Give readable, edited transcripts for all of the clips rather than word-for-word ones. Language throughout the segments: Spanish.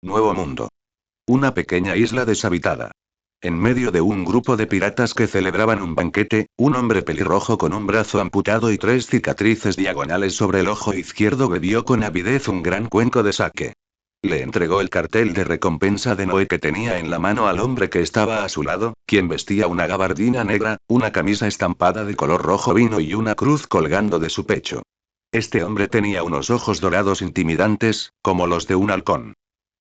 Nuevo mundo. Una pequeña isla deshabitada. En medio de un grupo de piratas que celebraban un banquete, un hombre pelirrojo con un brazo amputado y tres cicatrices diagonales sobre el ojo izquierdo bebió con avidez un gran cuenco de sake. Le entregó el cartel de recompensa de Noé que tenía en la mano al hombre que estaba a su lado, quien vestía una gabardina negra, una camisa estampada de color rojo vino y una cruz colgando de su pecho. Este hombre tenía unos ojos dorados intimidantes, como los de un halcón.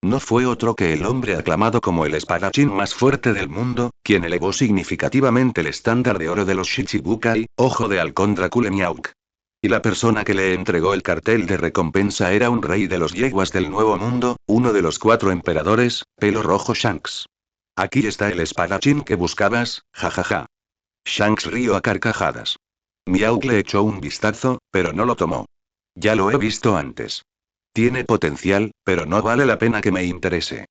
No fue otro que el hombre aclamado como el espadachín más fuerte del mundo, quien elevó significativamente el estándar de oro de los Shichibukai, ojo de halcón Dracula Miauk. Y la persona que le entregó el cartel de recompensa era un rey de los yeguas del Nuevo Mundo, uno de los 4 emperadores, pelo rojo Shanks. Aquí está el espadachín que buscabas, jajaja. Shanks rió a carcajadas. Miauk le echó un vistazo, pero no lo tomó. Ya lo he visto antes. Tiene potencial, pero no vale la pena que me interese.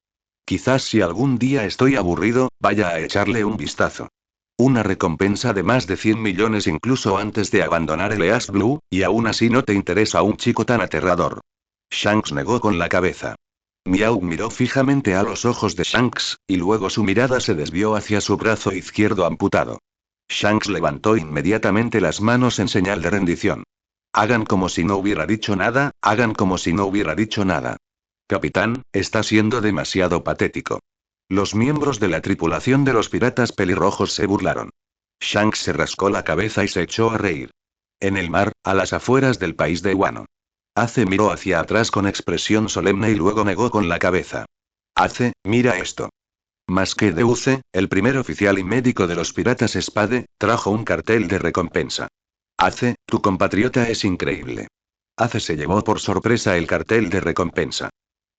Quizás si algún día estoy aburrido, vaya a echarle un vistazo. Una recompensa de más de 100 millones incluso antes de abandonar el East Blue, y aún así no te interesa un chico tan aterrador. Shanks negó con la cabeza. Miau miró fijamente a los ojos de Shanks, y luego su mirada se desvió hacia su brazo izquierdo amputado. Shanks levantó inmediatamente las manos en señal de rendición. Hagan como si no hubiera dicho nada, hagan como si no hubiera dicho nada. Capitán, está siendo demasiado patético. Los miembros de la tripulación de los piratas pelirrojos se burlaron. Shanks se rascó la cabeza y se echó a reír. En el mar, a las afueras del país de Wano. Ace miró hacia atrás con expresión solemne y luego negó con la cabeza. Ace, mira esto. Masque Deuce, el primer oficial y médico de los piratas Spade, trajo un cartel de recompensa. Ace, tu compatriota es increíble. Ace se llevó por sorpresa el cartel de recompensa.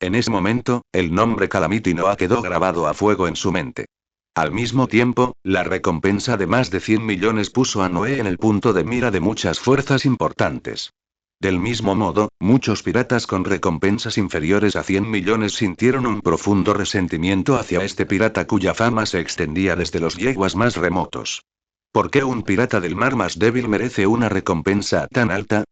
En ese momento, el nombre Calamity Noah quedó grabado a fuego en su mente. Al mismo tiempo, la recompensa de más de 100 millones puso a Noé en el punto de mira de muchas fuerzas importantes. Del mismo modo, muchos piratas con recompensas inferiores a 100 millones sintieron un profundo resentimiento hacia este pirata cuya fama se extendía desde los yeguas más remotos. ¿Por qué un pirata del mar más débil merece una recompensa tan alta?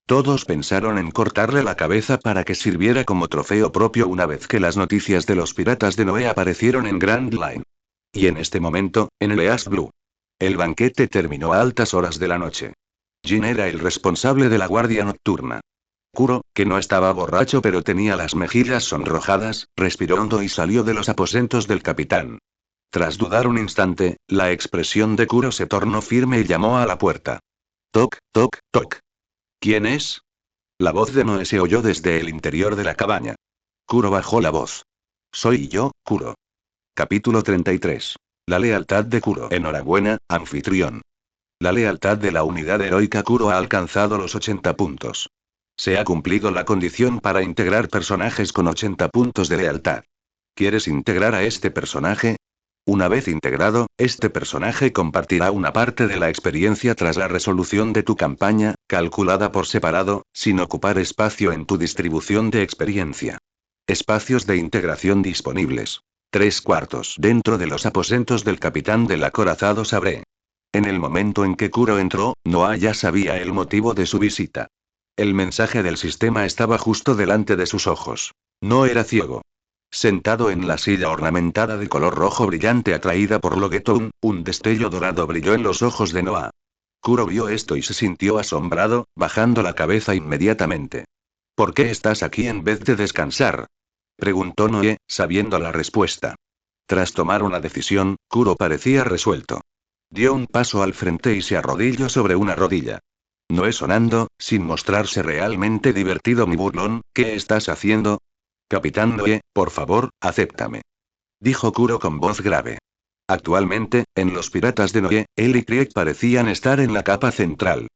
Todos pensaron en cortarle la cabeza para que sirviera como trofeo propio una vez que las noticias de los piratas de Noé aparecieron en Grand Line. Y en este momento, en el East Blue. El banquete terminó a altas horas de la noche. Jin era el responsable de la guardia nocturna. Kuro, que no estaba borracho pero tenía las mejillas sonrojadas, respiró hondo y salió de los aposentos del capitán. Tras dudar un instante, la expresión de Kuro se tornó firme y llamó a la puerta. Toc, toc, toc. ¿Quién es? La voz de Noé se oyó desde el interior de la cabaña. Kuro bajó la voz. Soy yo, Kuro. Capítulo 33. La lealtad de Kuro. Enhorabuena, anfitrión. La lealtad de la unidad heroica Kuro ha alcanzado los 80 puntos. Se ha cumplido la condición para integrar personajes con 80 puntos de lealtad. ¿Quieres integrar a este personaje? Una vez integrado, este personaje compartirá una parte de la experiencia tras la resolución de tu campaña, calculada por separado, sin ocupar espacio en tu distribución de experiencia. Espacios de integración disponibles. 3/4 dentro de los aposentos del capitán del acorazado Sabre. En el momento en que Kuro entró, Noah ya sabía el motivo de su visita. El mensaje del sistema estaba justo delante de sus ojos. No era ciego. Sentado en la silla ornamentada de color rojo brillante atraída por Logeton, un destello dorado brilló en los ojos de Noah. Kuro vio esto y se sintió asombrado, bajando la cabeza inmediatamente. ¿Por qué estás aquí en vez de descansar? Preguntó Noé, sabiendo la respuesta. Tras tomar una decisión, Kuro parecía resuelto. Dio un paso al frente y se arrodilló sobre una rodilla. Noé sonando, sin mostrarse realmente divertido ni burlón, ¿qué estás haciendo? Capitán Noé, por favor, acéptame. Dijo Kuro con voz grave. Actualmente, en los piratas de Noé, él y Krieg parecían estar en la capa central.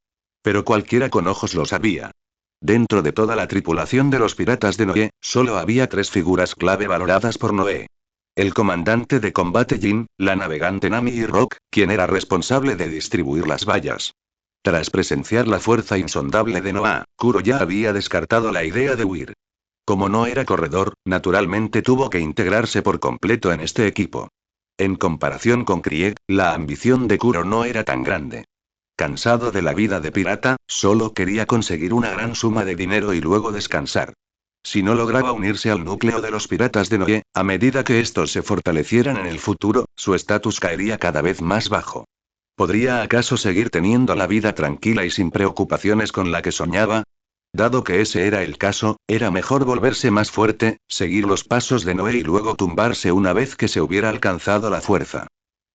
Pero cualquiera con ojos lo sabía. Dentro de toda la tripulación de los piratas de Noé, solo había 3 figuras clave valoradas por Noé. El comandante de combate Jin, la navegante Nami y Rock, quien era responsable de distribuir las vallas. Tras presenciar la fuerza insondable de Noah, Kuro ya había descartado la idea de huir. Como no era corredor, naturalmente tuvo que integrarse por completo en este equipo. En comparación con Krieg, la ambición de Kuro no era tan grande. Cansado de la vida de pirata, solo quería conseguir una gran suma de dinero y luego descansar. Si no lograba unirse al núcleo de los piratas de Noé, a medida que estos se fortalecieran en el futuro, su estatus caería cada vez más bajo. ¿Podría acaso seguir teniendo la vida tranquila y sin preocupaciones con la que soñaba? Dado que ese era el caso, era mejor volverse más fuerte, seguir los pasos de Noé y luego tumbarse una vez que se hubiera alcanzado la fuerza.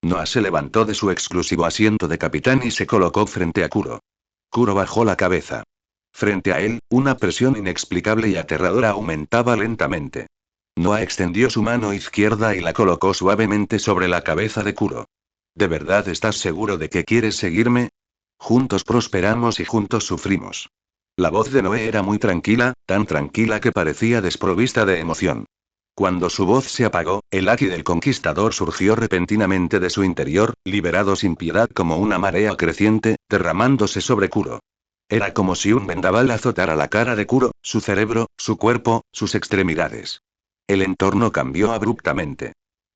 Noah se levantó de su exclusivo asiento de capitán y se colocó frente a Kuro. Kuro bajó la cabeza. Frente a él, una presión inexplicable y aterradora aumentaba lentamente. Noah extendió su mano izquierda y la colocó suavemente sobre la cabeza de Kuro. ¿De verdad estás seguro de que quieres seguirme? Juntos prosperamos y juntos sufrimos. La voz de Noé era muy tranquila, tan tranquila que parecía desprovista de emoción. Cuando su voz se apagó, el Haki del Conquistador surgió repentinamente de su interior, liberado sin piedad como una marea creciente, derramándose sobre Kuro. Era como si un vendaval azotara la cara de Kuro, su cerebro, su cuerpo, sus extremidades. El entorno cambió abruptamente.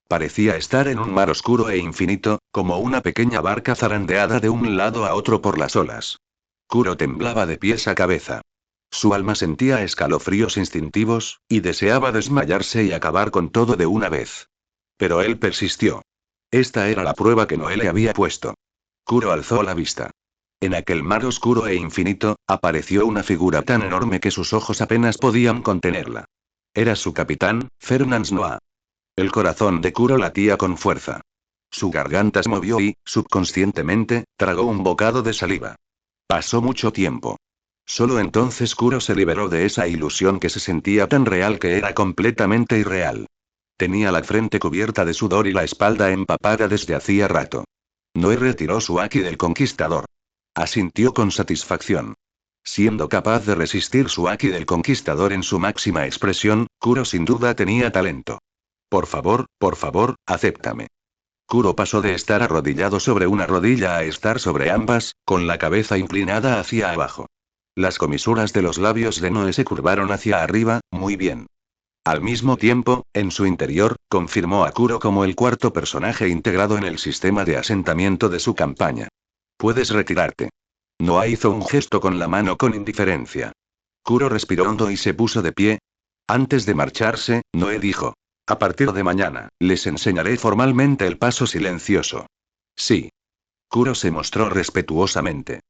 Parecía estar en un mar oscuro e infinito, como una pequeña barca zarandeada de un lado a otro por las olas. Kuro temblaba de pies a cabeza. Su alma sentía escalofríos instintivos, y deseaba desmayarse y acabar con todo de una vez. Pero él persistió. Esta era la prueba que Noé le había puesto. Kuro alzó la vista. En aquel mar oscuro e infinito, apareció una figura tan enorme que sus ojos apenas podían contenerla. Era su capitán, Fernand Noah. El corazón de Kuro latía con fuerza. Su garganta se movió y, subconscientemente, tragó un bocado de saliva. Pasó mucho tiempo. Solo entonces Kuro se liberó de esa ilusión que se sentía tan real que era completamente irreal. Tenía la frente cubierta de sudor y la espalda empapada desde hacía rato. Noé retiró su haki del conquistador. Asintió con satisfacción. Siendo capaz de resistir su haki del conquistador en su máxima expresión, Kuro sin duda tenía talento. Por favor, acéptame. Kuro pasó de estar arrodillado sobre una rodilla a estar sobre ambas, con la cabeza inclinada hacia abajo. Las comisuras de los labios de Noé se curvaron hacia arriba, muy bien. Al mismo tiempo, en su interior, confirmó a Kuro como el cuarto personaje integrado en el sistema de asentamiento de su campaña. Puedes retirarte. Noah hizo un gesto con la mano con indiferencia. Kuro respiró hondo y se puso de pie. Antes de marcharse, Noé dijo. A partir de mañana, les enseñaré formalmente el paso silencioso. Sí. Kuro se mostró respetuosamente.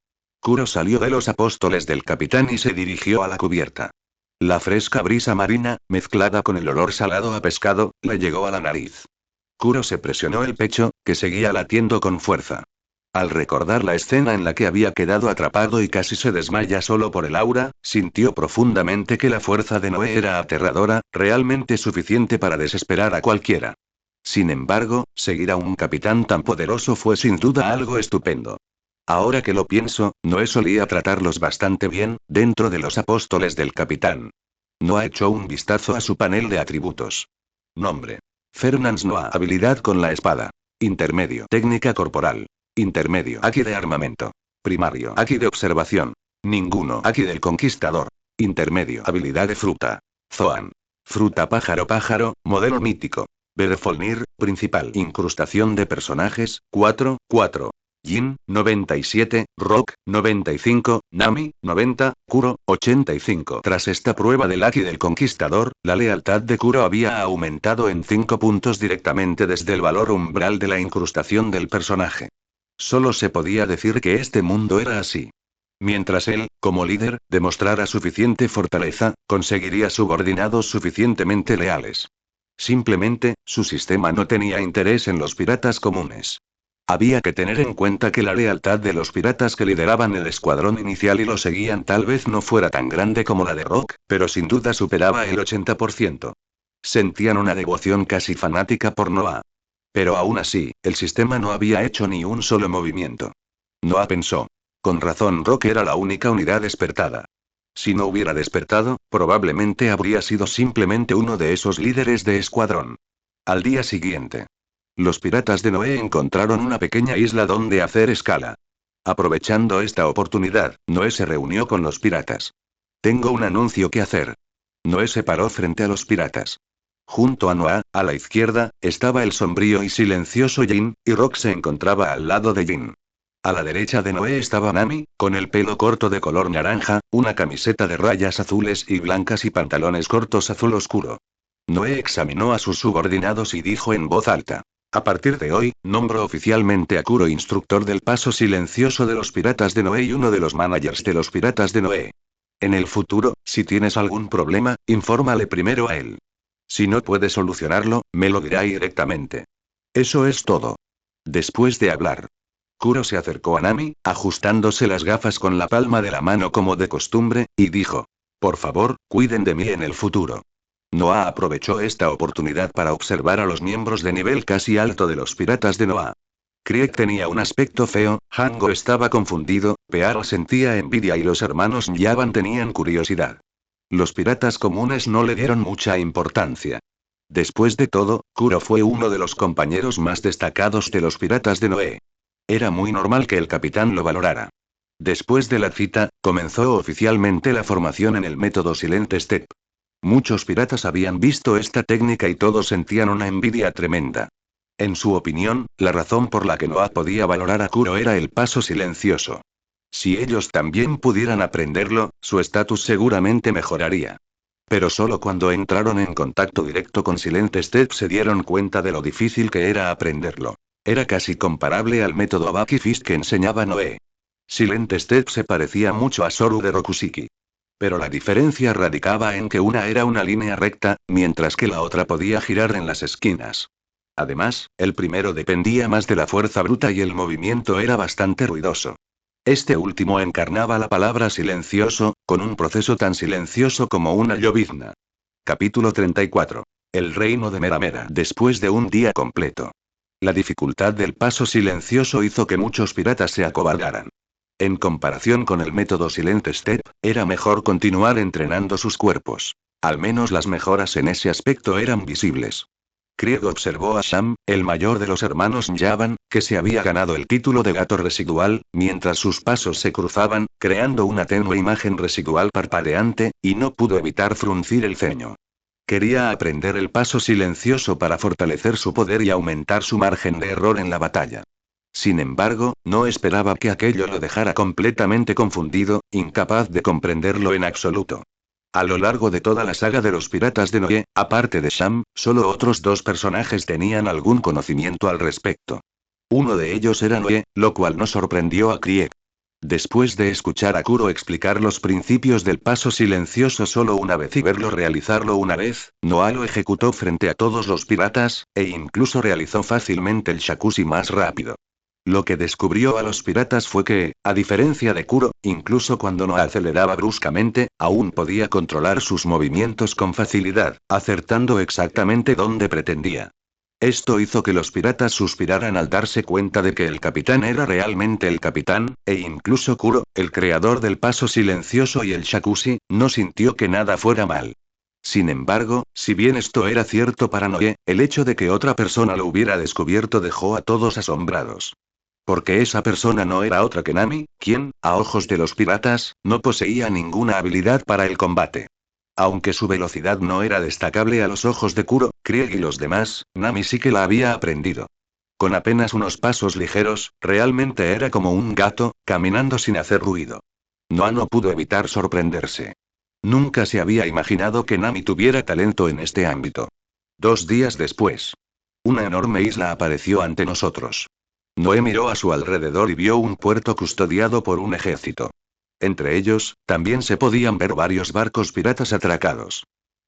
Kuro salió de los apóstoles del capitán y se dirigió a la cubierta. La fresca brisa marina, mezclada con el olor salado a pescado, le llegó a la nariz. Kuro se presionó el pecho, que seguía latiendo con fuerza. Al recordar la escena en la que había quedado atrapado y casi se desmaya solo por el aura, sintió profundamente que la fuerza de Noé era aterradora, realmente suficiente para desesperar a cualquiera. Sin embargo, seguir a un capitán tan poderoso fue sin duda algo estupendo. Ahora que lo pienso, Noé solía tratarlos bastante bien, dentro de los apóstoles del capitán. Noah echó un vistazo a su panel de atributos. Nombre. Fernand Noah. Habilidad con la espada. Intermedio. Técnica corporal. Intermedio. Haki de armamento. Primario. Haki de observación. Ninguno. Haki del conquistador. Intermedio. Habilidad de fruta. Zoan. Fruta pájaro, modelo mítico. Bedefolnir, principal. Incrustación de personajes, 4. Jin, 97, Rock, 95, Nami, 90, Kuro, 85. Tras esta prueba del Haki del Conquistador, la lealtad de Kuro había aumentado en 5 puntos directamente desde el valor umbral de la incrustación del personaje. Solo se podía decir que este mundo era así. Mientras él, como líder, demostrara suficiente fortaleza, conseguiría subordinados suficientemente leales. Simplemente, su sistema no tenía interés en los piratas comunes. Había que tener en cuenta que la lealtad de los piratas que lideraban el escuadrón inicial y lo seguían tal vez no fuera tan grande como la de Rock, pero sin duda superaba el 80%. Sentían una devoción casi fanática por Noah. Pero aún así, el sistema no había hecho ni un solo movimiento. Noah pensó. Con razón Rock era la única unidad despertada. Si no hubiera despertado, probablemente habría sido simplemente uno de esos líderes de escuadrón. Al día siguiente. Los piratas de Noé encontraron una pequeña isla donde hacer escala. Aprovechando esta oportunidad, Noé se reunió con los piratas. Tengo un anuncio que hacer. Noé se paró frente a los piratas. Junto a Noah, a la izquierda, estaba el sombrío y silencioso Jin, y Rock se encontraba al lado de Jin. A la derecha de Noé estaba Nami, con el pelo corto de color naranja, una camiseta de rayas azules y blancas y pantalones cortos azul oscuro. Noé examinó a sus subordinados y dijo en voz alta. A partir de hoy, nombro oficialmente a Kuro instructor del paso silencioso de los piratas de Noé y uno de los managers de los piratas de Noé. En el futuro, si tienes algún problema, infórmale primero a él. Si no puede solucionarlo, me lo dirá directamente. Eso es todo. Después de hablar, Kuro se acercó a Nami, ajustándose las gafas con la palma de la mano como de costumbre, y dijo. Por favor, cuiden de mí en el futuro. Noah aprovechó esta oportunidad para observar a los miembros de nivel casi alto de los piratas de Noah. Krieg tenía un aspecto feo, Hango estaba confundido, Pearl sentía envidia y los hermanos Yaban tenían curiosidad. Los piratas comunes no le dieron mucha importancia. Después de todo, Kuro fue uno de los compañeros más destacados de los piratas de Noé. Era muy normal que el capitán lo valorara. Después de la cita, comenzó oficialmente la formación en el método Silent Step. Muchos piratas habían visto esta técnica y todos sentían una envidia tremenda. En su opinión, la razón por la que Noah podía valorar a Kuro era el paso silencioso. Si ellos también pudieran aprenderlo, su estatus seguramente mejoraría. Pero solo cuando entraron en contacto directo con Silent Step se dieron cuenta de lo difícil que era aprenderlo. Era casi comparable al método Abaki Fist que enseñaba Noé. Silent Step se parecía mucho a Soru de Rokushiki. Pero la diferencia radicaba en que una era una línea recta, mientras que la otra podía girar en las esquinas. Además, el primero dependía más de la fuerza bruta y el movimiento era bastante ruidoso. Este último encarnaba la palabra silencioso, con un proceso tan silencioso como una llovizna. Capítulo 34. El reino de Meramera. Después de un día completo. La dificultad del paso silencioso hizo que muchos piratas se acobardaran. En comparación con el método Silent Step, era mejor continuar entrenando sus cuerpos. Al menos las mejoras en ese aspecto eran visibles. Krieg observó a Sham, el mayor de los hermanos Yaban, que se había ganado el título de gato residual, mientras sus pasos se cruzaban, creando una tenue imagen residual parpadeante, y no pudo evitar fruncir el ceño. Quería aprender el paso silencioso para fortalecer su poder y aumentar su margen de error en la batalla. Sin embargo, no esperaba que aquello lo dejara completamente confundido, incapaz de comprenderlo en absoluto. A lo largo de toda la saga de los piratas de Noé, aparte de Sham, solo otros dos personajes tenían algún conocimiento al respecto. Uno de ellos era Noé, lo cual no sorprendió a Krieg. Después de escuchar a Kuro explicar los principios del paso silencioso solo una vez y verlo realizarlo una vez, Noah lo ejecutó frente a todos los piratas, e incluso realizó fácilmente el shakushi más rápido. Lo que descubrió a los piratas fue que, a diferencia de Kuro, incluso cuando no aceleraba bruscamente, aún podía controlar sus movimientos con facilidad, acertando exactamente donde pretendía. Esto hizo que los piratas suspiraran al darse cuenta de que el capitán era realmente el capitán, e incluso Kuro, el creador del paso silencioso y el shakushi, no sintió que nada fuera mal. Sin embargo, si bien esto era cierto para Noé, el hecho de que otra persona lo hubiera descubierto dejó a todos asombrados. Porque esa persona no era otra que Nami, quien, a ojos de los piratas, no poseía ninguna habilidad para el combate. Aunque su velocidad no era destacable a los ojos de Kuro, Krieg y los demás, Nami sí que la había aprendido. Con apenas unos pasos ligeros, realmente era como un gato, caminando sin hacer ruido. Noah no pudo evitar sorprenderse. Nunca se había imaginado que Nami tuviera talento en este ámbito. 2 días después. Una enorme isla apareció ante nosotros. Noé miró a su alrededor y vio un puerto custodiado por un ejército. Entre ellos, también se podían ver varios barcos piratas atracados.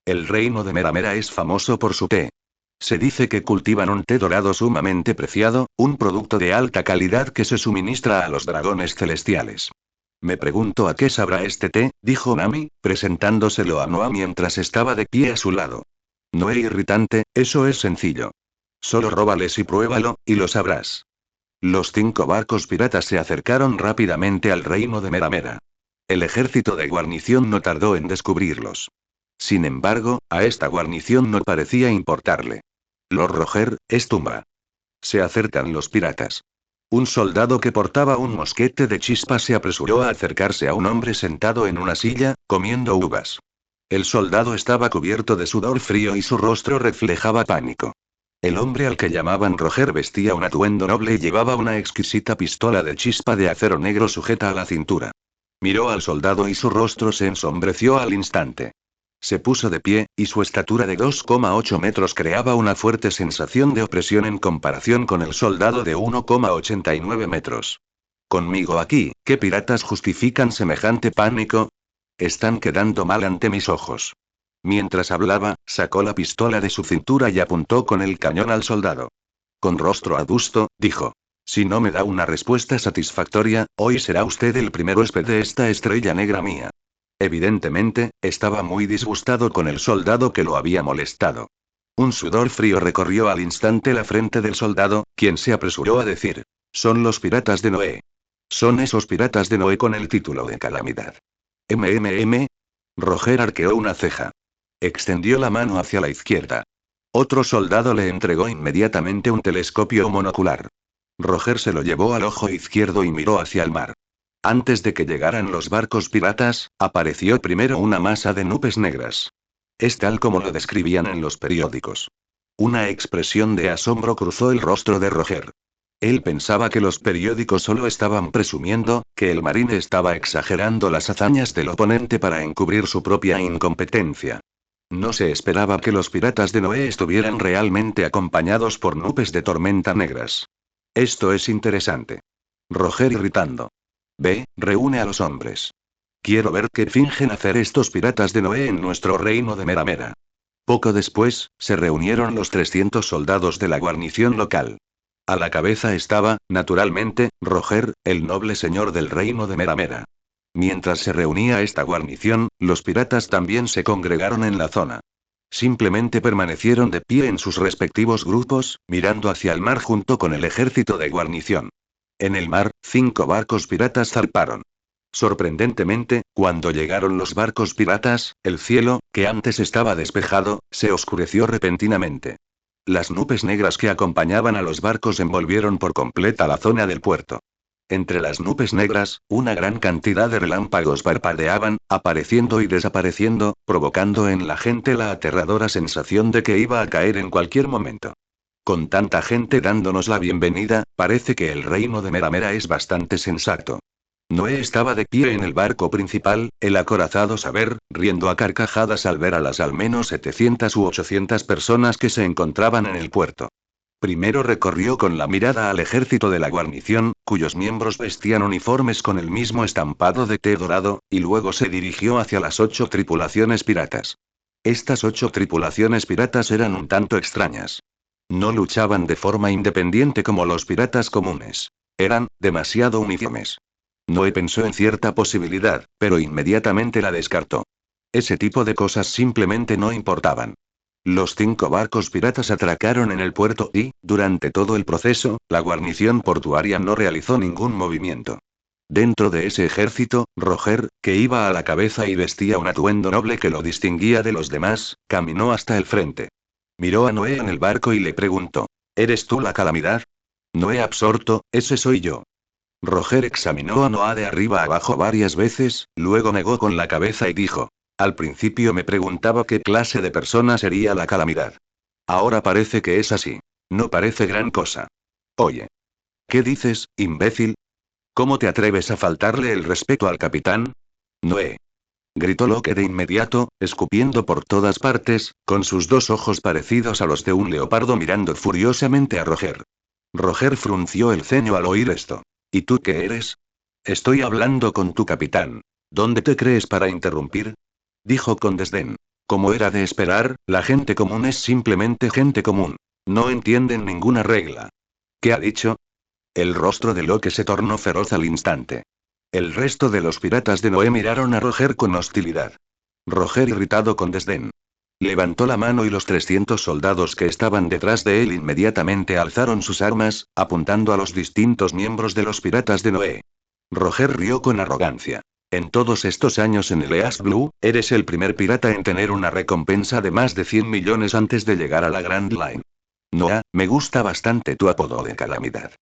El reino de Meramera es famoso por su té. Se dice que cultivan un té dorado sumamente preciado, un producto de alta calidad que se suministra a los dragones celestiales. Me pregunto a qué sabrá este té, dijo Nami, presentándoselo a Noah mientras estaba de pie a su lado. Noé irritante, eso es sencillo. Solo róbales y pruébalo, y lo sabrás. Los 5 barcos piratas se acercaron rápidamente al reino de Meramera. El ejército de guarnición no tardó en descubrirlos. Sin embargo, a esta guarnición no parecía importarle. Lord Roger, es tumba. Se acercan los piratas. Un soldado que portaba un mosquete de chispa se apresuró a acercarse a un hombre sentado en una silla, comiendo uvas. El soldado estaba cubierto de sudor frío y su rostro reflejaba pánico. El hombre al que llamaban Roger vestía un atuendo noble y llevaba una exquisita pistola de chispa de acero negro sujeta a la cintura. Miró al soldado y su rostro se ensombreció al instante. Se puso de pie, y su estatura de 2,8 metros creaba una fuerte sensación de opresión en comparación con el soldado de 1,89 metros. Conmigo aquí, ¿qué piratas justifican semejante pánico? Están quedando mal ante mis ojos. Mientras hablaba, sacó la pistola de su cintura y apuntó con el cañón al soldado. Con rostro adusto, dijo: si no me da una respuesta satisfactoria, hoy será usted el primer huésped de esta estrella negra mía. Evidentemente, estaba muy disgustado con el soldado que lo había molestado. Un sudor frío recorrió al instante la frente del soldado, quien se apresuró a decir: son los piratas de Noé. Son esos piratas de Noé con el título de calamidad. MMM. Roger arqueó una ceja. Extendió la mano hacia la izquierda. Otro soldado le entregó inmediatamente un telescopio monocular. Roger se lo llevó al ojo izquierdo y miró hacia el mar. Antes de que llegaran los barcos piratas, apareció primero una masa de nubes negras. Es tal como lo describían en los periódicos. Una expresión de asombro cruzó el rostro de Roger. Él pensaba que los periódicos solo estaban presumiendo, que el marine estaba exagerando las hazañas del oponente para encubrir su propia incompetencia. No se esperaba que los piratas de Noé estuvieran realmente acompañados por nubes de tormenta negras. Esto es interesante. Roger irritando. Ve, reúne a los hombres. Quiero ver qué fingen hacer estos piratas de Noé en nuestro reino de Meramera. Poco después, se reunieron los 300 soldados de la guarnición local. A la cabeza estaba, naturalmente, Roger, el noble señor del reino de Meramera. Mientras se reunía esta guarnición, los piratas también se congregaron en la zona. Simplemente permanecieron de pie en sus respectivos grupos, mirando hacia el mar junto con el ejército de guarnición. En el mar, 5 barcos piratas zarparon. Sorprendentemente, cuando llegaron los barcos piratas, el cielo, que antes estaba despejado, se oscureció repentinamente. Las nubes negras que acompañaban a los barcos envolvieron por completa la zona del puerto. Entre las nubes negras, una gran cantidad de relámpagos parpadeaban, apareciendo y desapareciendo, provocando en la gente la aterradora sensación de que iba a caer en cualquier momento. Con tanta gente dándonos la bienvenida, parece que el reino de Meramera es bastante sensato. Noé estaba de pie en el barco principal, el acorazado Saber, riendo a carcajadas al ver a las al menos 700 u 800 personas que se encontraban en el puerto. Primero recorrió con la mirada al ejército de la guarnición, cuyos miembros vestían uniformes con el mismo estampado de té dorado, y luego se dirigió hacia las 8 tripulaciones piratas. Estas 8 tripulaciones piratas eran un tanto extrañas. No luchaban de forma independiente como los piratas comunes. Eran demasiado uniformes. Noé pensó en cierta posibilidad, pero inmediatamente la descartó. Ese tipo de cosas simplemente no importaban. Los 5 barcos piratas atracaron en el puerto y, durante todo el proceso, la guarnición portuaria no realizó ningún movimiento. Dentro de ese ejército, Roger, que iba a la cabeza y vestía un atuendo noble que lo distinguía de los demás, caminó hasta el frente. Miró a Noé en el barco y le preguntó: ¿eres tú la calamidad? Noé absorto: ese soy yo. Roger examinó a Noah de arriba abajo varias veces, luego negó con la cabeza y dijo: al principio me preguntaba qué clase de persona sería la calamidad. Ahora parece que es así. No parece gran cosa. Oye. ¿Qué dices, imbécil? ¿Cómo te atreves a faltarle el respeto al capitán? Noé. Gritó Locke de inmediato, escupiendo por todas partes, con sus 2 ojos parecidos a los de un leopardo mirando furiosamente a Roger. Roger frunció el ceño al oír esto. ¿Y tú qué eres? Estoy hablando con tu capitán. ¿Dónde te crees para interrumpir? Dijo con desdén. Como era de esperar, la gente común es simplemente gente común. No entienden ninguna regla. ¿Qué ha dicho? El rostro de Locke se tornó feroz al instante. El resto de los piratas de Noé miraron a Roger con hostilidad. Roger irritado con desdén. Levantó la mano y los 300 soldados que estaban detrás de él inmediatamente alzaron sus armas, apuntando a los distintos miembros de los piratas de Noé. Roger rió con arrogancia. En todos estos años en el East Blue, eres el primer pirata en tener una recompensa de más de 100 millones antes de llegar a la Grand Line. Noah, me gusta bastante tu apodo de calamidad.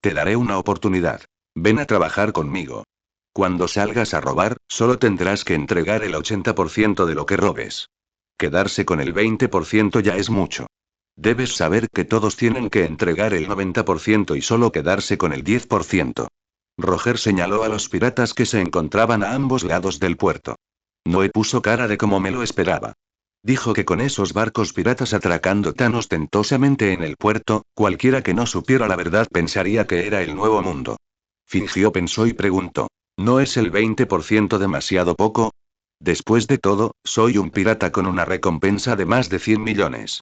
Te daré una oportunidad. Ven a trabajar conmigo. Cuando salgas a robar, solo tendrás que entregar el 80% de lo que robes. Quedarse con el 20% ya es mucho. Debes saber que todos tienen que entregar el 90% y solo quedarse con el 10%. Roger señaló a los piratas que se encontraban a ambos lados del puerto. Noé puso cara de como me lo esperaba. Dijo que con esos barcos piratas atracando tan ostentosamente en el puerto, cualquiera que no supiera la verdad pensaría que era el nuevo mundo. Fingió, pensó y preguntó. ¿No es el 20% demasiado poco? Después de todo, soy un pirata con una recompensa de más de 100 millones.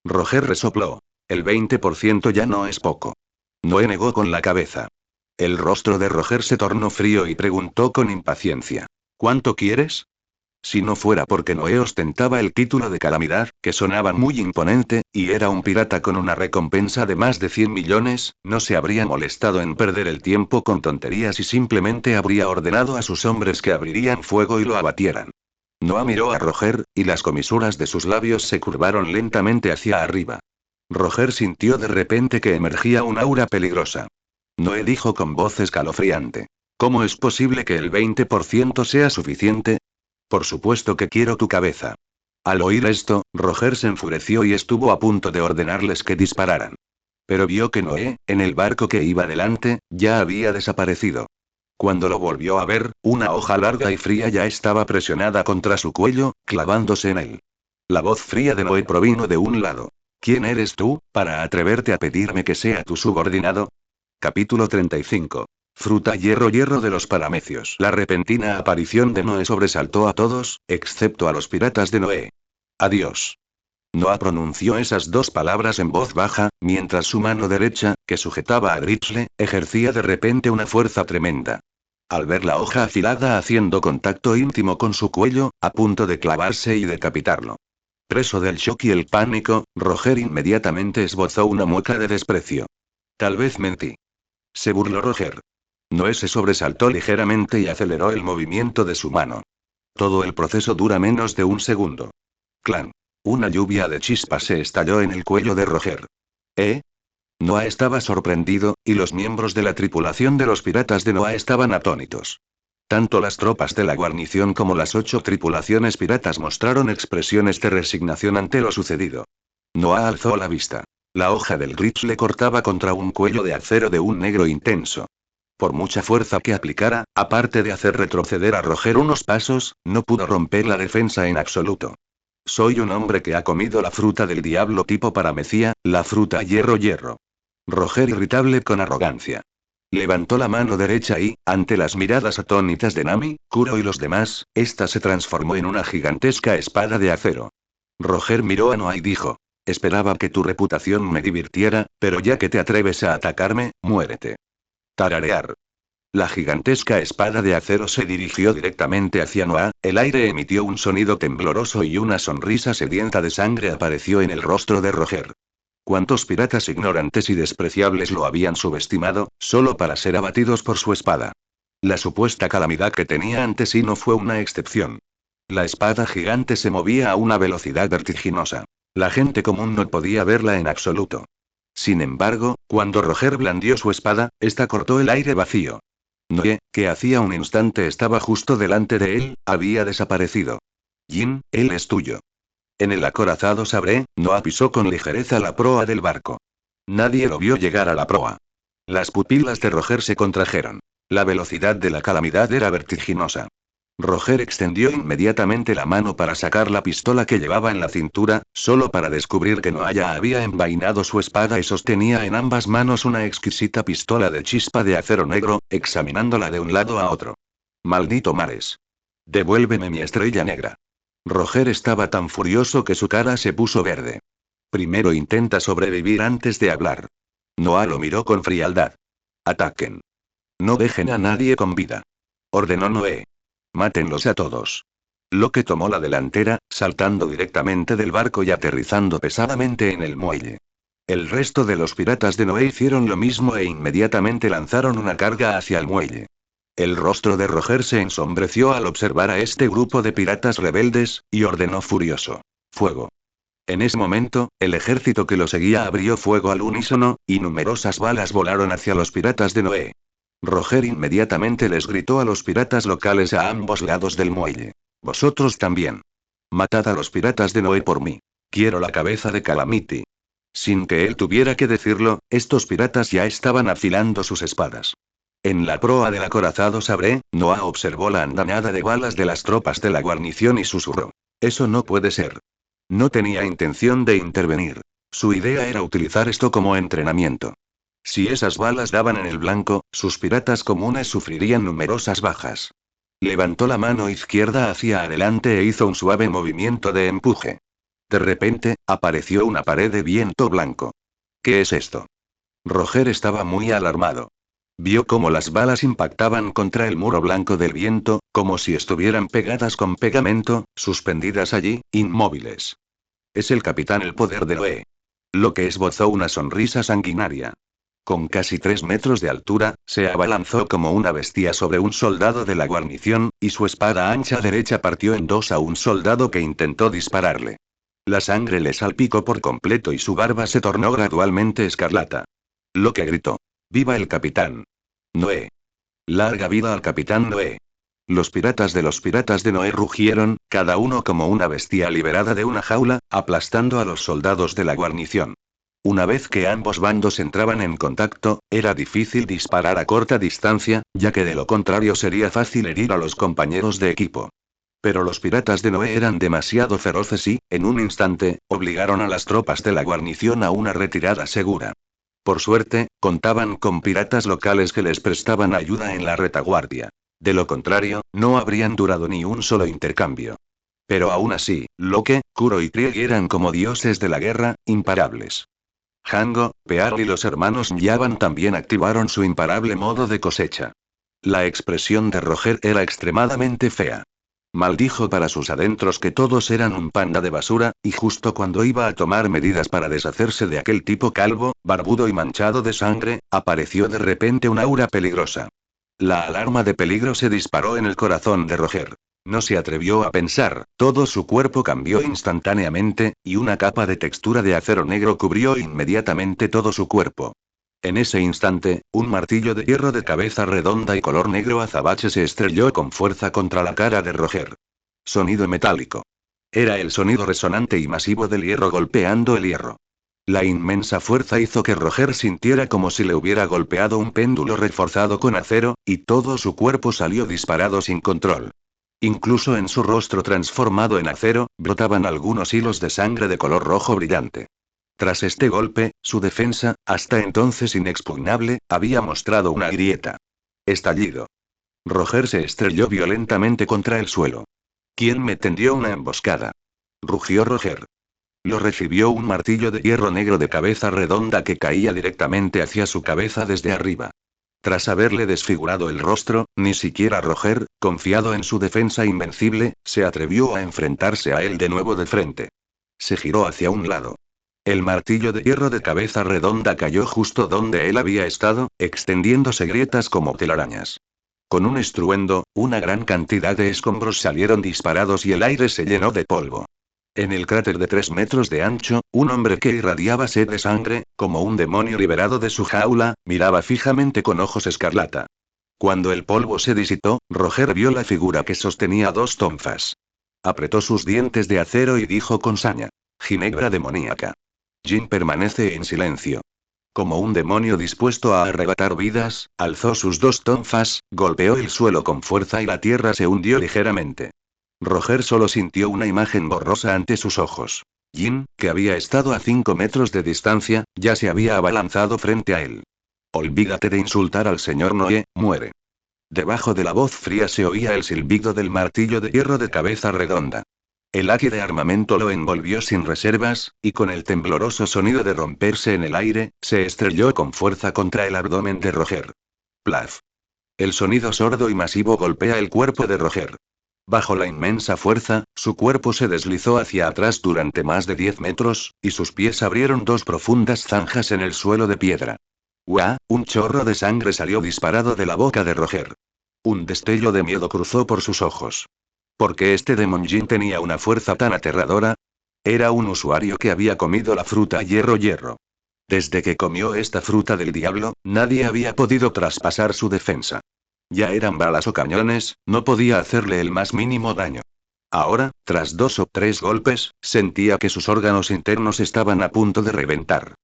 Roger resopló. El 20% ya no es poco. Noé negó con la cabeza. El rostro de Roger se tornó frío y preguntó con impaciencia. ¿Cuánto quieres? Si no fuera porque Noé ostentaba el título de Calamidad, que sonaba muy imponente, y era un pirata con una recompensa de más de 100 millones, no se habría molestado en perder el tiempo con tonterías y simplemente habría ordenado a sus hombres que abrirían fuego y lo abatieran. Noah miró a Roger, y las comisuras de sus labios se curvaron lentamente hacia arriba. Roger sintió de repente que emergía un aura peligrosa. Noé dijo con voz escalofriante. ¿Cómo es posible que el 20% sea suficiente? Por supuesto que quiero tu cabeza. Al oír esto, Roger se enfureció y estuvo a punto de ordenarles que dispararan. Pero vio que Noé, en el barco que iba delante, ya había desaparecido. Cuando lo volvió a ver, una hoja larga y fría ya estaba presionada contra su cuello, clavándose en él. La voz fría de Noé provino de un lado. ¿Quién eres tú, para atreverte a pedirme que sea tu subordinado? Capítulo 35. Fruta hierro de los paramecios. La repentina aparición de Noé sobresaltó a todos, excepto a los piratas de Noé. Adiós. Noah pronunció esas dos palabras en voz baja, mientras su mano derecha, que sujetaba a Gritchle, ejercía de repente una fuerza tremenda. Al ver la hoja afilada haciendo contacto íntimo con su cuello, a punto de clavarse y decapitarlo. Preso del shock y el pánico, Roger inmediatamente esbozó una mueca de desprecio. Tal vez mentí. Se burló Roger. Noé se sobresaltó ligeramente y aceleró el movimiento de su mano. Todo el proceso dura menos de un segundo. Clan. Una lluvia de chispas se estalló en el cuello de Roger. ¿Eh? Noah estaba sorprendido, y los miembros de la tripulación de los piratas de Noah estaban atónitos. Tanto las tropas de la guarnición como las 8 tripulaciones piratas mostraron expresiones de resignación ante lo sucedido. Noah alzó la vista. La hoja del Grips le cortaba contra un cuello de acero de un negro intenso. Por mucha fuerza que aplicara, aparte de hacer retroceder a Roger unos pasos, no pudo romper la defensa en absoluto. Soy un hombre que ha comido la fruta del diablo tipo paramecía, la fruta hierro. Roger irritable con arrogancia. Levantó la mano derecha y, ante las miradas atónitas de Nami, Kuro y los demás, esta se transformó en una gigantesca espada de acero. Roger miró a Noah y dijo. Esperaba que tu reputación me divirtiera, pero ya que te atreves a atacarme, muérete. Tararear. La gigantesca espada de acero se dirigió directamente hacia Noah, el aire emitió un sonido tembloroso y una sonrisa sedienta de sangre apareció en el rostro de Roger. ¿Cuántos piratas ignorantes y despreciables lo habían subestimado, solo para ser abatidos por su espada? La supuesta calamidad que tenía ante sí no fue una excepción. La espada gigante se movía a una velocidad vertiginosa. La gente común no podía verla en absoluto. Sin embargo, cuando Roger blandió su espada, esta cortó el aire vacío. Noé, que hacía un instante estaba justo delante de él, había desaparecido. Jin, él es tuyo. En el acorazado Sabré, Noah pisó con ligereza la proa del barco. Nadie lo vio llegar a la proa. Las pupilas de Roger se contrajeron. La velocidad de la calamidad era vertiginosa. Roger extendió inmediatamente la mano para sacar la pistola que llevaba en la cintura, solo para descubrir que Noah ya había envainado su espada y sostenía en ambas manos una exquisita pistola de chispa de acero negro, examinándola de un lado a otro. Maldito mares. Devuélveme mi estrella negra. Roger estaba tan furioso que su cara se puso verde. Primero intenta sobrevivir antes de hablar. Noah lo miró con frialdad. Ataquen. No dejen a nadie con vida. Ordenó Noé. Mátenlos a todos. Locke tomó la delantera, saltando directamente del barco y aterrizando pesadamente en el muelle. El resto de los piratas de Noé hicieron lo mismo e inmediatamente lanzaron una carga hacia el muelle. El rostro de Roger se ensombreció al observar a este grupo de piratas rebeldes, y ordenó furioso. Fuego. En ese momento, el ejército que lo seguía abrió fuego al unísono, y numerosas balas volaron hacia los piratas de Noé. Roger inmediatamente les gritó a los piratas locales a ambos lados del muelle. Vosotros también. Matad a los piratas de Noé por mí. Quiero la cabeza de Calamity. Sin que él tuviera que decirlo, estos piratas ya estaban afilando sus espadas. En la proa del acorazado Sabre, Noah observó la andanada de balas de las tropas de la guarnición y susurró. Eso no puede ser. No tenía intención de intervenir. Su idea era utilizar esto como entrenamiento. Si esas balas daban en el blanco, sus piratas comunes sufrirían numerosas bajas. Levantó la mano izquierda hacia adelante e hizo un suave movimiento de empuje. De repente, apareció una pared de viento blanco. ¿Qué es esto? Roger estaba muy alarmado. Vio cómo las balas impactaban contra el muro blanco del viento, como si estuvieran pegadas con pegamento, suspendidas allí, inmóviles. Es el capitán el poder de Noé. Lo que esbozó una sonrisa sanguinaria. Con casi 3 metros de altura, se abalanzó como una bestia sobre un soldado de la guarnición, y su espada ancha derecha partió en dos a un soldado que intentó dispararle. La sangre le salpicó por completo y su barba se tornó gradualmente escarlata. Locke gritó. ¡Viva el capitán! Noé. Larga vida al capitán Noé. Los piratas de Noé rugieron, cada uno como una bestia liberada de una jaula, aplastando a los soldados de la guarnición. Una vez que ambos bandos entraban en contacto, era difícil disparar a corta distancia, ya que de lo contrario sería fácil herir a los compañeros de equipo. Pero los piratas de Noé eran demasiado feroces y, en un instante, obligaron a las tropas de la guarnición a una retirada segura. Por suerte, contaban con piratas locales que les prestaban ayuda en la retaguardia. De lo contrario, no habrían durado ni un solo intercambio. Pero aún así, Locke, Kuro y Krieg eran como dioses de la guerra, imparables. Hango, Pearl y los hermanos Yavan también activaron su imparable modo de cosecha. La expresión de Roger era extremadamente fea. Maldijo para sus adentros que todos eran un panda de basura, y justo cuando iba a tomar medidas para deshacerse de aquel tipo calvo, barbudo y manchado de sangre, apareció de repente una aura peligrosa. La alarma de peligro se disparó en el corazón de Roger. No se atrevió a pensar, todo su cuerpo cambió instantáneamente, y una capa de textura de acero negro cubrió inmediatamente todo su cuerpo. En ese instante, un martillo de hierro de cabeza redonda y color negro azabache se estrelló con fuerza contra la cara de Roger. Sonido metálico. Era el sonido resonante y masivo del hierro golpeando el hierro. La inmensa fuerza hizo que Roger sintiera como si le hubiera golpeado un péndulo reforzado con acero, y todo su cuerpo salió disparado sin control. Incluso en su rostro transformado en acero, brotaban algunos hilos de sangre de color rojo brillante. Tras este golpe, su defensa, hasta entonces inexpugnable, había mostrado una grieta. Estallido. Roger se estrelló violentamente contra el suelo. ¿Quién me tendió una emboscada? Rugió Roger. Lo recibió un martillo de hierro negro de cabeza redonda que caía directamente hacia su cabeza desde arriba. Tras haberle desfigurado el rostro, ni siquiera Roger, confiado en su defensa invencible, se atrevió a enfrentarse a él de nuevo de frente. Se giró hacia un lado. El martillo de hierro de cabeza redonda cayó justo donde él había estado, extendiéndose grietas como telarañas. Con un estruendo, una gran cantidad de escombros salieron disparados y el aire se llenó de polvo. En el cráter de 3 metros de ancho, un hombre que irradiaba sed de sangre, como un demonio liberado de su jaula, miraba fijamente con ojos escarlata. Cuando el polvo se disipó, Roger vio la figura que sostenía 2 tonfas. Apretó sus dientes de acero y dijo con saña: Ginebra demoníaca. Jin permanece en silencio. Como un demonio dispuesto a arrebatar vidas, alzó sus 2 tonfas, golpeó el suelo con fuerza y la tierra se hundió ligeramente. Roger solo sintió una imagen borrosa ante sus ojos. Jin, que había estado a 5 metros de distancia, ya se había abalanzado frente a él. Olvídate de insultar al señor Noé, muere. Debajo de la voz fría se oía el silbido del martillo de hierro de cabeza redonda. El haki de armamento lo envolvió sin reservas, y con el tembloroso sonido de romperse en el aire, se estrelló con fuerza contra el abdomen de Roger. Plaf. El sonido sordo y masivo golpea el cuerpo de Roger. Bajo la inmensa fuerza, su cuerpo se deslizó hacia atrás durante más de 10 metros, y sus pies abrieron 2 profundas zanjas en el suelo de piedra. ¡Guau! Un chorro de sangre salió disparado de la boca de Roger. Un destello de miedo cruzó por sus ojos. ¿Por qué este Demon Jin tenía una fuerza tan aterradora? Era un usuario que había comido la fruta hierro. Desde que comió esta fruta del diablo, nadie había podido traspasar su defensa. Ya eran balas o cañones, no podía hacerle el más mínimo daño. Ahora, tras 2 o 3 golpes, sentía que sus órganos internos estaban a punto de reventar.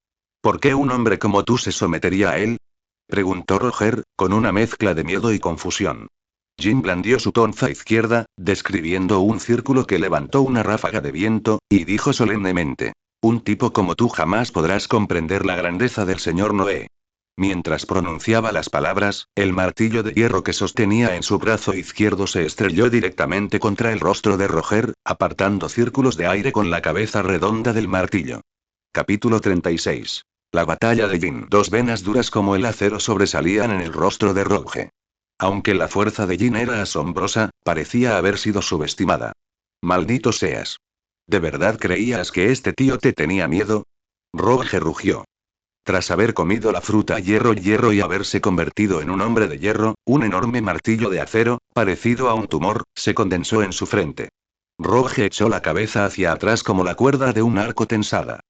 ¿Por qué un hombre como tú se sometería a él? Preguntó Roger, con una mezcla de miedo y confusión. Jin blandió su tonfa izquierda, describiendo un círculo que levantó una ráfaga de viento, y dijo solemnemente: un tipo como tú jamás podrás comprender la grandeza del señor Noé. Mientras pronunciaba las palabras, el martillo de hierro que sostenía en su brazo izquierdo se estrelló directamente contra el rostro de Roger, apartando círculos de aire con la cabeza redonda del martillo. Capítulo 36. La batalla de Jin. Dos venas duras como el acero sobresalían en el rostro de Roger. Aunque la fuerza de Jin era asombrosa, parecía haber sido subestimada. Maldito seas. ¿De verdad creías que este tío te tenía miedo? Roger rugió. Tras haber comido la fruta hierro y haberse convertido en un hombre de hierro, un enorme martillo de acero, parecido a un tumor, se condensó en su frente. Roger echó la cabeza hacia atrás como la cuerda de un arco tensada.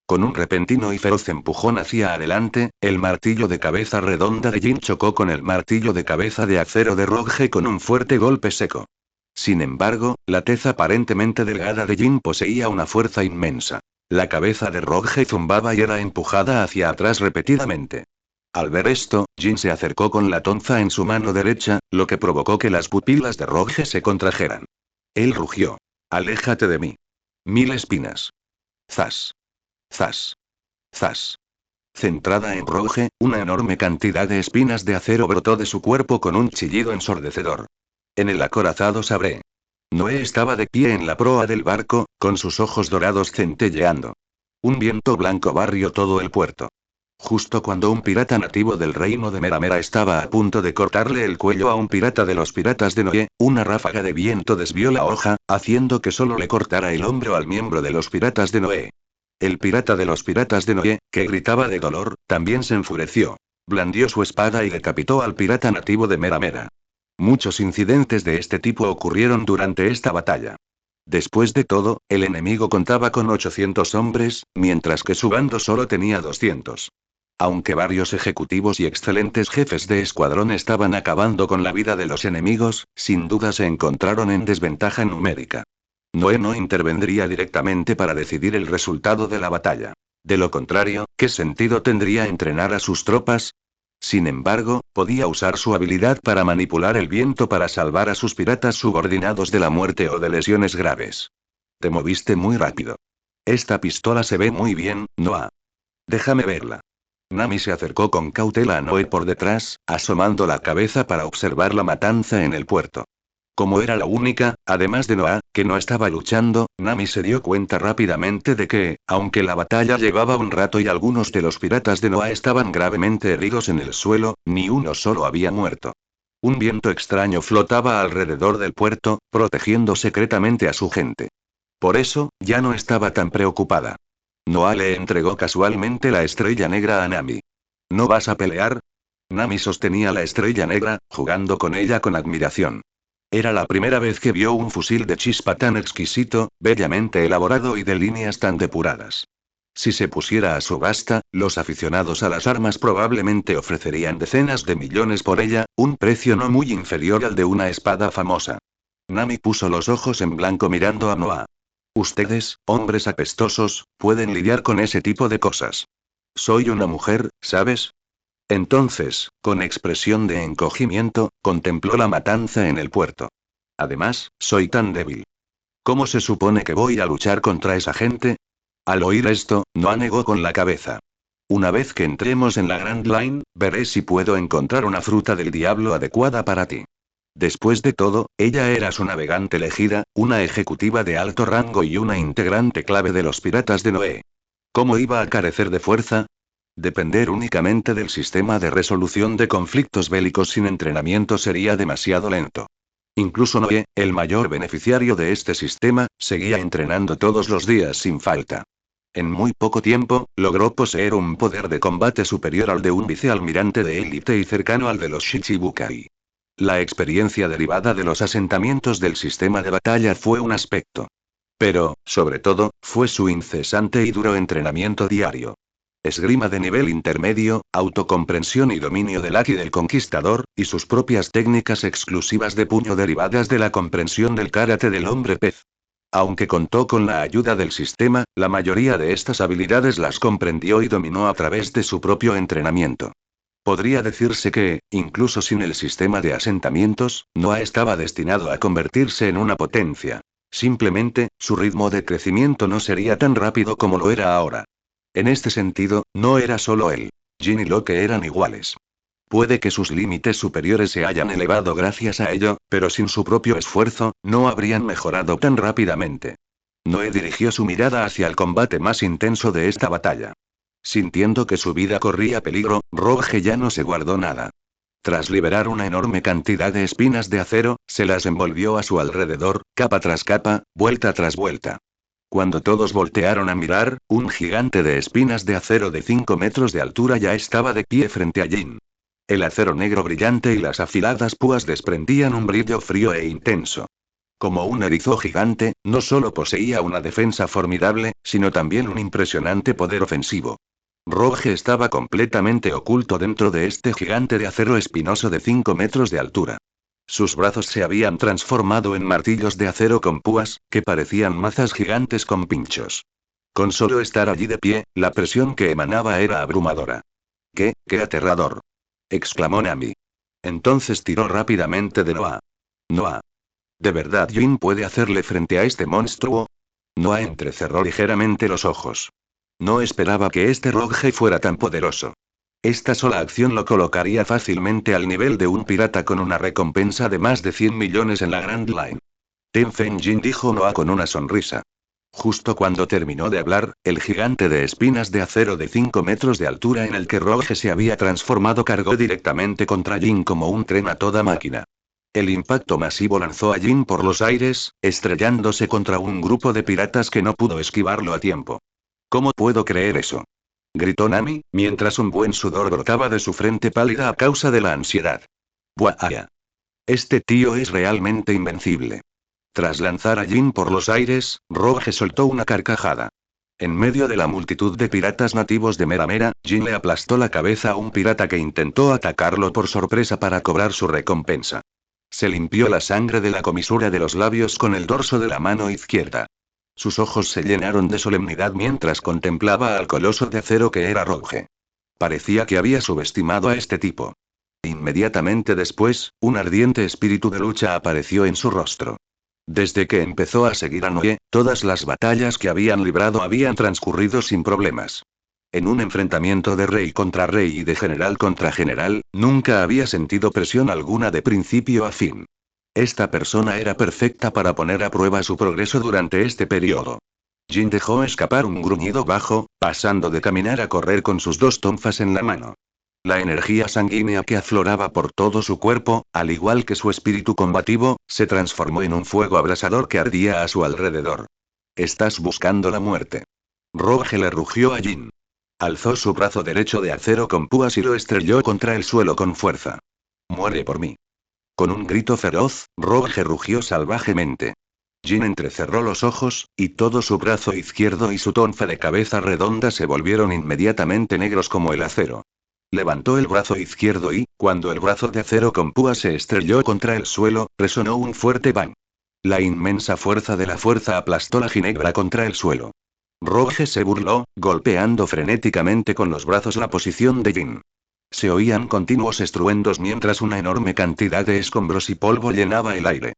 Con un repentino y feroz empujón hacia adelante, el martillo de cabeza redonda de Jin chocó con el martillo de cabeza de acero de Roger con un fuerte golpe seco. Sin embargo, la tez aparentemente delgada de Jin poseía una fuerza inmensa. La cabeza de Roger zumbaba y era empujada hacia atrás repetidamente. Al ver esto, Jin se acercó con la tonza en su mano derecha, lo que provocó que las pupilas de Roger se contrajeran. Él rugió. Aléjate de mí. 1000 espinas. Zas. Zas. Zas. Centrada en Roger, una enorme cantidad de espinas de acero brotó de su cuerpo con un chillido ensordecedor. En el acorazado Sabré. Noé estaba de pie en la proa del barco, con sus ojos dorados centelleando. Un viento blanco barrió todo el puerto. Justo cuando un pirata nativo del reino de Meramera estaba a punto de cortarle el cuello a un pirata de los piratas de Noé, una ráfaga de viento desvió la hoja, haciendo que solo le cortara el hombro al miembro de los piratas de Noé. El pirata de los piratas de Noé, que gritaba de dolor, también se enfureció. Blandió su espada y decapitó al pirata nativo de Meramera. Muchos incidentes de este tipo ocurrieron durante esta batalla. Después de todo, el enemigo contaba con 800 hombres, mientras que su bando solo tenía 200. Aunque varios ejecutivos y excelentes jefes de escuadrón estaban acabando con la vida de los enemigos, sin duda se encontraron en desventaja numérica. Noé no intervendría directamente para decidir el resultado de la batalla. De lo contrario, ¿qué sentido tendría entrenar a sus tropas? Sin embargo, podía usar su habilidad para manipular el viento para salvar a sus piratas subordinados de la muerte o de lesiones graves. Te moviste muy rápido. Esta pistola se ve muy bien, Noah. Déjame verla. Nami se acercó con cautela a Noé por detrás, asomando la cabeza para observar la matanza en el puerto. Como era la única, además de Noah, que no estaba luchando, Nami se dio cuenta rápidamente de que, aunque la batalla llevaba un rato y algunos de los piratas de Noah estaban gravemente heridos en el suelo, ni uno solo había muerto. Un viento extraño flotaba alrededor del puerto, protegiendo secretamente a su gente. Por eso, ya no estaba tan preocupada. Noah le entregó casualmente la estrella negra a Nami. ¿No vas a pelear? Nami sostenía la estrella negra, jugando con ella con admiración. Era la primera vez que vio un fusil de chispa tan exquisito, bellamente elaborado y de líneas tan depuradas. Si se pusiera a subasta, los aficionados a las armas probablemente ofrecerían decenas de millones por ella, un precio no muy inferior al de una espada famosa. Nami puso los ojos en blanco mirando a Noah. Ustedes, hombres apestosos, pueden lidiar con ese tipo de cosas. Soy una mujer, ¿sabes? Entonces, con expresión de encogimiento, contempló la matanza en el puerto. Además, soy tan débil. ¿Cómo se supone que voy a luchar contra esa gente? Al oír esto, Noah negó con la cabeza. Una vez que entremos en la Grand Line, veré si puedo encontrar una fruta del diablo adecuada para ti. Después de todo, ella era su navegante elegida, una ejecutiva de alto rango y una integrante clave de los piratas de Noé. ¿Cómo iba a carecer de fuerza? Depender únicamente del sistema de resolución de conflictos bélicos sin entrenamiento sería demasiado lento. Incluso Noé, el mayor beneficiario de este sistema, seguía entrenando todos los días sin falta. En muy poco tiempo, logró poseer un poder de combate superior al de un vicealmirante de élite y cercano al de los Shichibukai. La experiencia derivada de los asentamientos del sistema de batalla fue un aspecto. Pero, sobre todo, fue su incesante y duro entrenamiento diario. Esgrima de nivel intermedio, autocomprensión y dominio del Aki del Conquistador, y sus propias técnicas exclusivas de puño derivadas de la comprensión del karate del hombre pez. Aunque contó con la ayuda del sistema, la mayoría de estas habilidades las comprendió y dominó a través de su propio entrenamiento. Podría decirse que, incluso sin el sistema de asentamientos, Noah estaba destinado a convertirse en una potencia. Simplemente, su ritmo de crecimiento no sería tan rápido como lo era ahora. En este sentido, no era solo él. Jin y Locke eran iguales. Puede que sus límites superiores se hayan elevado gracias a ello, pero sin su propio esfuerzo, no habrían mejorado tan rápidamente. Noé dirigió su mirada hacia el combate más intenso de esta batalla. Sintiendo que su vida corría peligro, Rogue ya no se guardó nada. Tras liberar una enorme cantidad de espinas de acero, se las envolvió a su alrededor, capa tras capa, vuelta tras vuelta. Cuando todos voltearon a mirar, un gigante de espinas de acero de 5 metros de altura ya estaba de pie frente a Jin. El acero negro brillante y las afiladas púas desprendían un brillo frío e intenso. Como un erizo gigante, no solo poseía una defensa formidable, sino también un impresionante poder ofensivo. Rogue estaba completamente oculto dentro de este gigante de acero espinoso de 5 metros de altura. Sus brazos se habían transformado en martillos de acero con púas, que parecían mazas gigantes con pinchos. Con solo estar allí de pie, la presión que emanaba era abrumadora. ¡Qué aterrador! Exclamó Nami. Entonces tiró rápidamente de Noah. Noah. ¿De verdad Jin puede hacerle frente a este monstruo? Noah entrecerró ligeramente los ojos. No esperaba que este Rogue fuera tan poderoso. Esta sola acción lo colocaría fácilmente al nivel de un pirata con una recompensa de más de 100 millones en la Grand Line. Ten Fen Jin, dijo Noah con una sonrisa. Justo cuando terminó de hablar, el gigante de espinas de acero de 5 metros de altura en el que Rogue se había transformado cargó directamente contra Jin como un tren a toda máquina. El impacto masivo lanzó a Jin por los aires, estrellándose contra un grupo de piratas que no pudo esquivarlo a tiempo. ¿Cómo puedo creer eso?, gritó Nami, mientras un buen sudor brotaba de su frente pálida a causa de la ansiedad. ¡Buah! Este tío es realmente invencible. Tras lanzar a Jin por los aires, Rogue soltó una carcajada. En medio de la multitud de piratas nativos de Mera Mera, Jin le aplastó la cabeza a un pirata que intentó atacarlo por sorpresa para cobrar su recompensa. Se limpió la sangre de la comisura de los labios con el dorso de la mano izquierda. Sus ojos se llenaron de solemnidad mientras contemplaba al coloso de acero que era Rogue. Parecía que había subestimado a este tipo. Inmediatamente después, un ardiente espíritu de lucha apareció en su rostro. Desde que empezó a seguir a Noé, todas las batallas que habían librado habían transcurrido sin problemas. En un enfrentamiento de rey contra rey y de general contra general, nunca había sentido presión alguna de principio a fin. Esta persona era perfecta para poner a prueba su progreso durante este periodo. Jin dejó escapar un gruñido bajo, pasando de caminar a correr con sus dos tonfas en la mano. La energía sanguínea que afloraba por todo su cuerpo, al igual que su espíritu combativo, se transformó en un fuego abrasador que ardía a su alrededor. «Estás buscando la muerte». Rogue le rugió a Jin. Alzó su brazo derecho de acero con púas y lo estrelló contra el suelo con fuerza. «Muere por mí». Con un grito feroz, Rogue rugió salvajemente. Jin entrecerró los ojos, y todo su brazo izquierdo y su tonfa de cabeza redonda se volvieron inmediatamente negros como el acero. Levantó el brazo izquierdo y, cuando el brazo de acero con púas se estrelló contra el suelo, resonó un fuerte bang. La inmensa fuerza de la fuerza aplastó la ginebra contra el suelo. Rogue se burló, golpeando frenéticamente con los brazos la posición de Jin. Se oían continuos estruendos mientras una enorme cantidad de escombros y polvo llenaba el aire.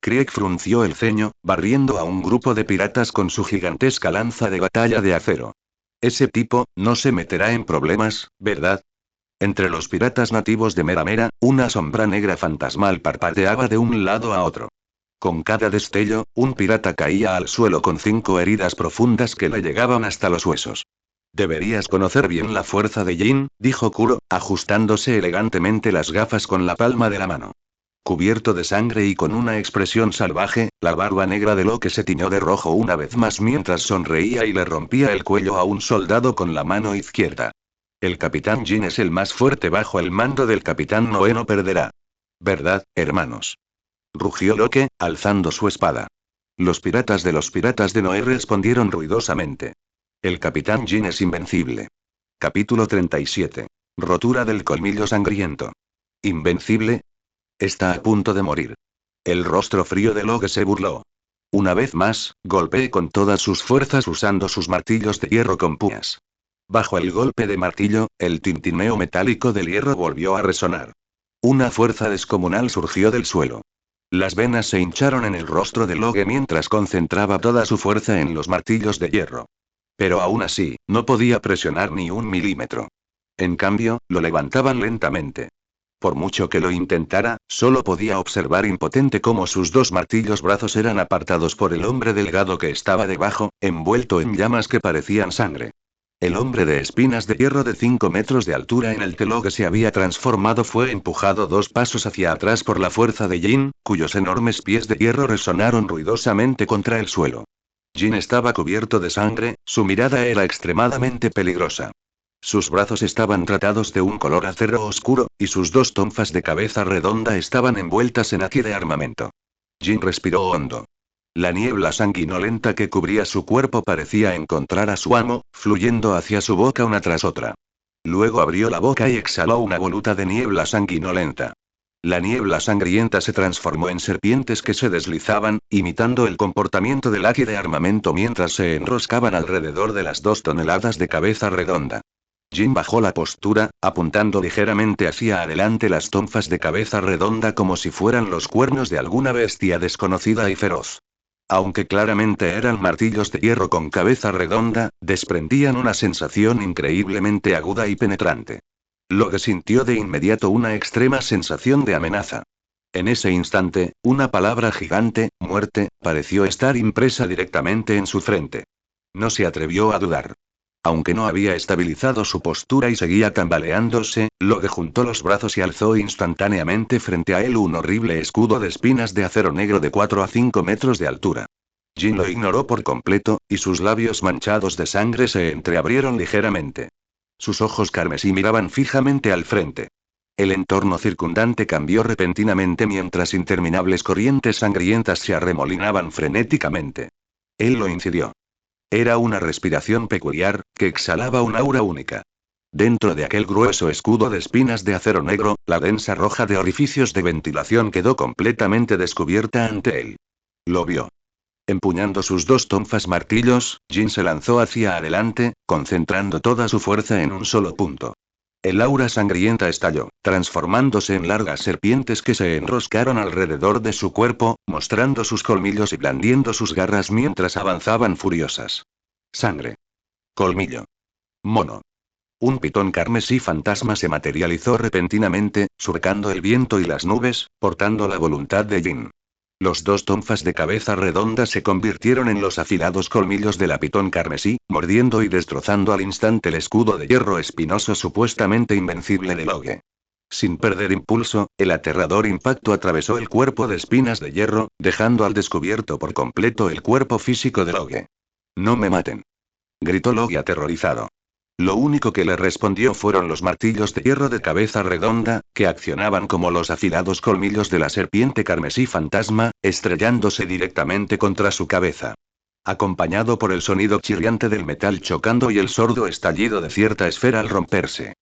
Krieg frunció el ceño, barriendo a un grupo de piratas con su gigantesca lanza de batalla de acero. Ese tipo, no se meterá en problemas, ¿verdad? Entre los piratas nativos de Mera Mera, una sombra negra fantasmal parpadeaba de un lado a otro. Con cada destello, un pirata caía al suelo con 5 heridas profundas que le llegaban hasta los huesos. Deberías conocer bien la fuerza de Jin, dijo Kuro, ajustándose elegantemente las gafas con la palma de la mano. Cubierto de sangre y con una expresión salvaje, la barba negra de Locke se tiñó de rojo una vez más mientras sonreía y le rompía el cuello a un soldado con la mano izquierda. El capitán Jin es el más fuerte bajo el mando del capitán Noé, no perderá. ¿Verdad, hermanos?, rugió Locke, alzando su espada. Los piratas de Noé respondieron ruidosamente. El capitán Jin es invencible. Capítulo 37. Rotura del colmillo sangriento. ¿Invencible? Está a punto de morir. El rostro frío de Logue se burló. Una vez más, golpeé con todas sus fuerzas usando sus martillos de hierro con púas. Bajo el golpe de martillo, el tintineo metálico del hierro volvió a resonar. Una fuerza descomunal surgió del suelo. Las venas se hincharon en el rostro de Logue mientras concentraba toda su fuerza en los martillos de hierro. Pero aún así, no podía presionar ni un milímetro. En cambio, lo levantaban lentamente. Por mucho que lo intentara, solo podía observar impotente cómo sus dos martillos brazos eran apartados por el hombre delgado que estaba debajo, envuelto en llamas que parecían sangre. El hombre de espinas de hierro de 5 metros de altura en el que Logue se había transformado fue empujado 2 pasos hacia atrás por la fuerza de Jin, cuyos enormes pies de hierro resonaron ruidosamente contra el suelo. Jin estaba cubierto de sangre, su mirada era extremadamente peligrosa. Sus brazos estaban tratados de un color acero oscuro, y sus dos tonfas de cabeza redonda estaban envueltas en haki de armamento. Jin respiró hondo. La niebla sanguinolenta que cubría su cuerpo parecía encontrar a su amo, fluyendo hacia su boca una tras otra. Luego abrió la boca y exhaló una voluta de niebla sanguinolenta. La niebla sangrienta se transformó en serpientes que se deslizaban, imitando el comportamiento del haki de armamento mientras se enroscaban alrededor de las 2 toneladas de cabeza redonda. Jin bajó la postura, apuntando ligeramente hacia adelante las tonfas de cabeza redonda como si fueran los cuernos de alguna bestia desconocida y feroz. Aunque claramente eran martillos de hierro con cabeza redonda, desprendían una sensación increíblemente aguda y penetrante. Logue sintió de inmediato una extrema sensación de amenaza. En ese instante, una palabra gigante, muerte, pareció estar impresa directamente en su frente. No se atrevió a dudar. Aunque no había estabilizado su postura y seguía tambaleándose, Logue juntó los brazos y alzó instantáneamente frente a él un horrible escudo de espinas de acero negro de 4 a 5 metros de altura. Jin lo ignoró por completo, y sus labios manchados de sangre se entreabrieron ligeramente. Sus ojos carmesí miraban fijamente al frente. El entorno circundante cambió repentinamente mientras interminables corrientes sangrientas se arremolinaban frenéticamente. Él lo incidió. Era una respiración peculiar, que exhalaba un aura única. Dentro de aquel grueso escudo de espinas de acero negro, la densa roja de orificios de ventilación quedó completamente descubierta ante él. Lo vio. Empuñando sus 2 tonfas martillos, Jin se lanzó hacia adelante, concentrando toda su fuerza en un solo punto. El aura sangrienta estalló, transformándose en largas serpientes que se enroscaron alrededor de su cuerpo, mostrando sus colmillos y blandiendo sus garras mientras avanzaban furiosas. Sangre. Colmillo. Mono. Un pitón carmesí fantasma se materializó repentinamente, surcando el viento y las nubes, portando la voluntad de Jin. Los 2 tonfas de cabeza redonda se convirtieron en los afilados colmillos de la pitón carmesí, mordiendo y destrozando al instante el escudo de hierro espinoso supuestamente invencible de Logue. Sin perder impulso, el aterrador impacto atravesó el cuerpo de espinas de hierro, dejando al descubierto por completo el cuerpo físico de Logue. «No me maten», gritó Logue aterrorizado. Lo único que le respondió fueron los martillos de hierro de cabeza redonda, que accionaban como los afilados colmillos de la serpiente carmesí fantasma, estrellándose directamente contra su cabeza. Acompañado por el sonido chirriante del metal chocando y el sordo estallido de cierta esfera al romperse.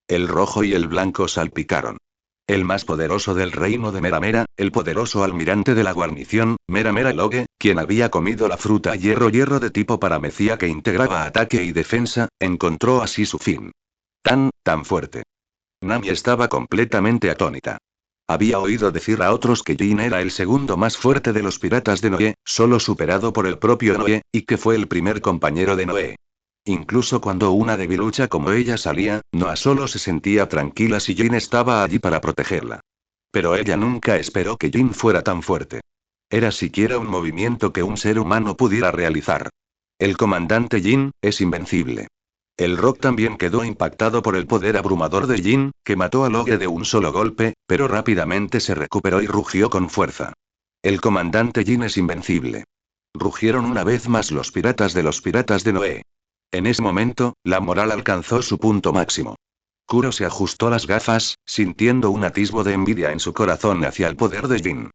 El rojo y el blanco salpicaron. El más poderoso del reino de Meramera, el poderoso almirante de la guarnición, Meramera Logue, quien había comido la fruta hierro de tipo paramecía que integraba ataque y defensa, encontró así su fin. Tan fuerte. Nami estaba completamente atónita. Había oído decir a otros que Jin era el segundo más fuerte de los piratas de Noé, solo superado por el propio Noé, y que fue el primer compañero de Noé. Incluso cuando una debilucha como ella salía, Noa solo se sentía tranquila si Jin estaba allí para protegerla. Pero ella nunca esperó que Jin fuera tan fuerte. Era siquiera un movimiento que un ser humano pudiera realizar. El comandante Jin es invencible. El Rock también quedó impactado por el poder abrumador de Jin, que mató a Logue de un solo golpe, pero rápidamente se recuperó y rugió con fuerza. El comandante Jin es invencible. Rugieron una vez más los piratas de Noé. En ese momento, la moral alcanzó su punto máximo. Kuro se ajustó las gafas, sintiendo un atisbo de envidia en su corazón hacia el poder de Jin.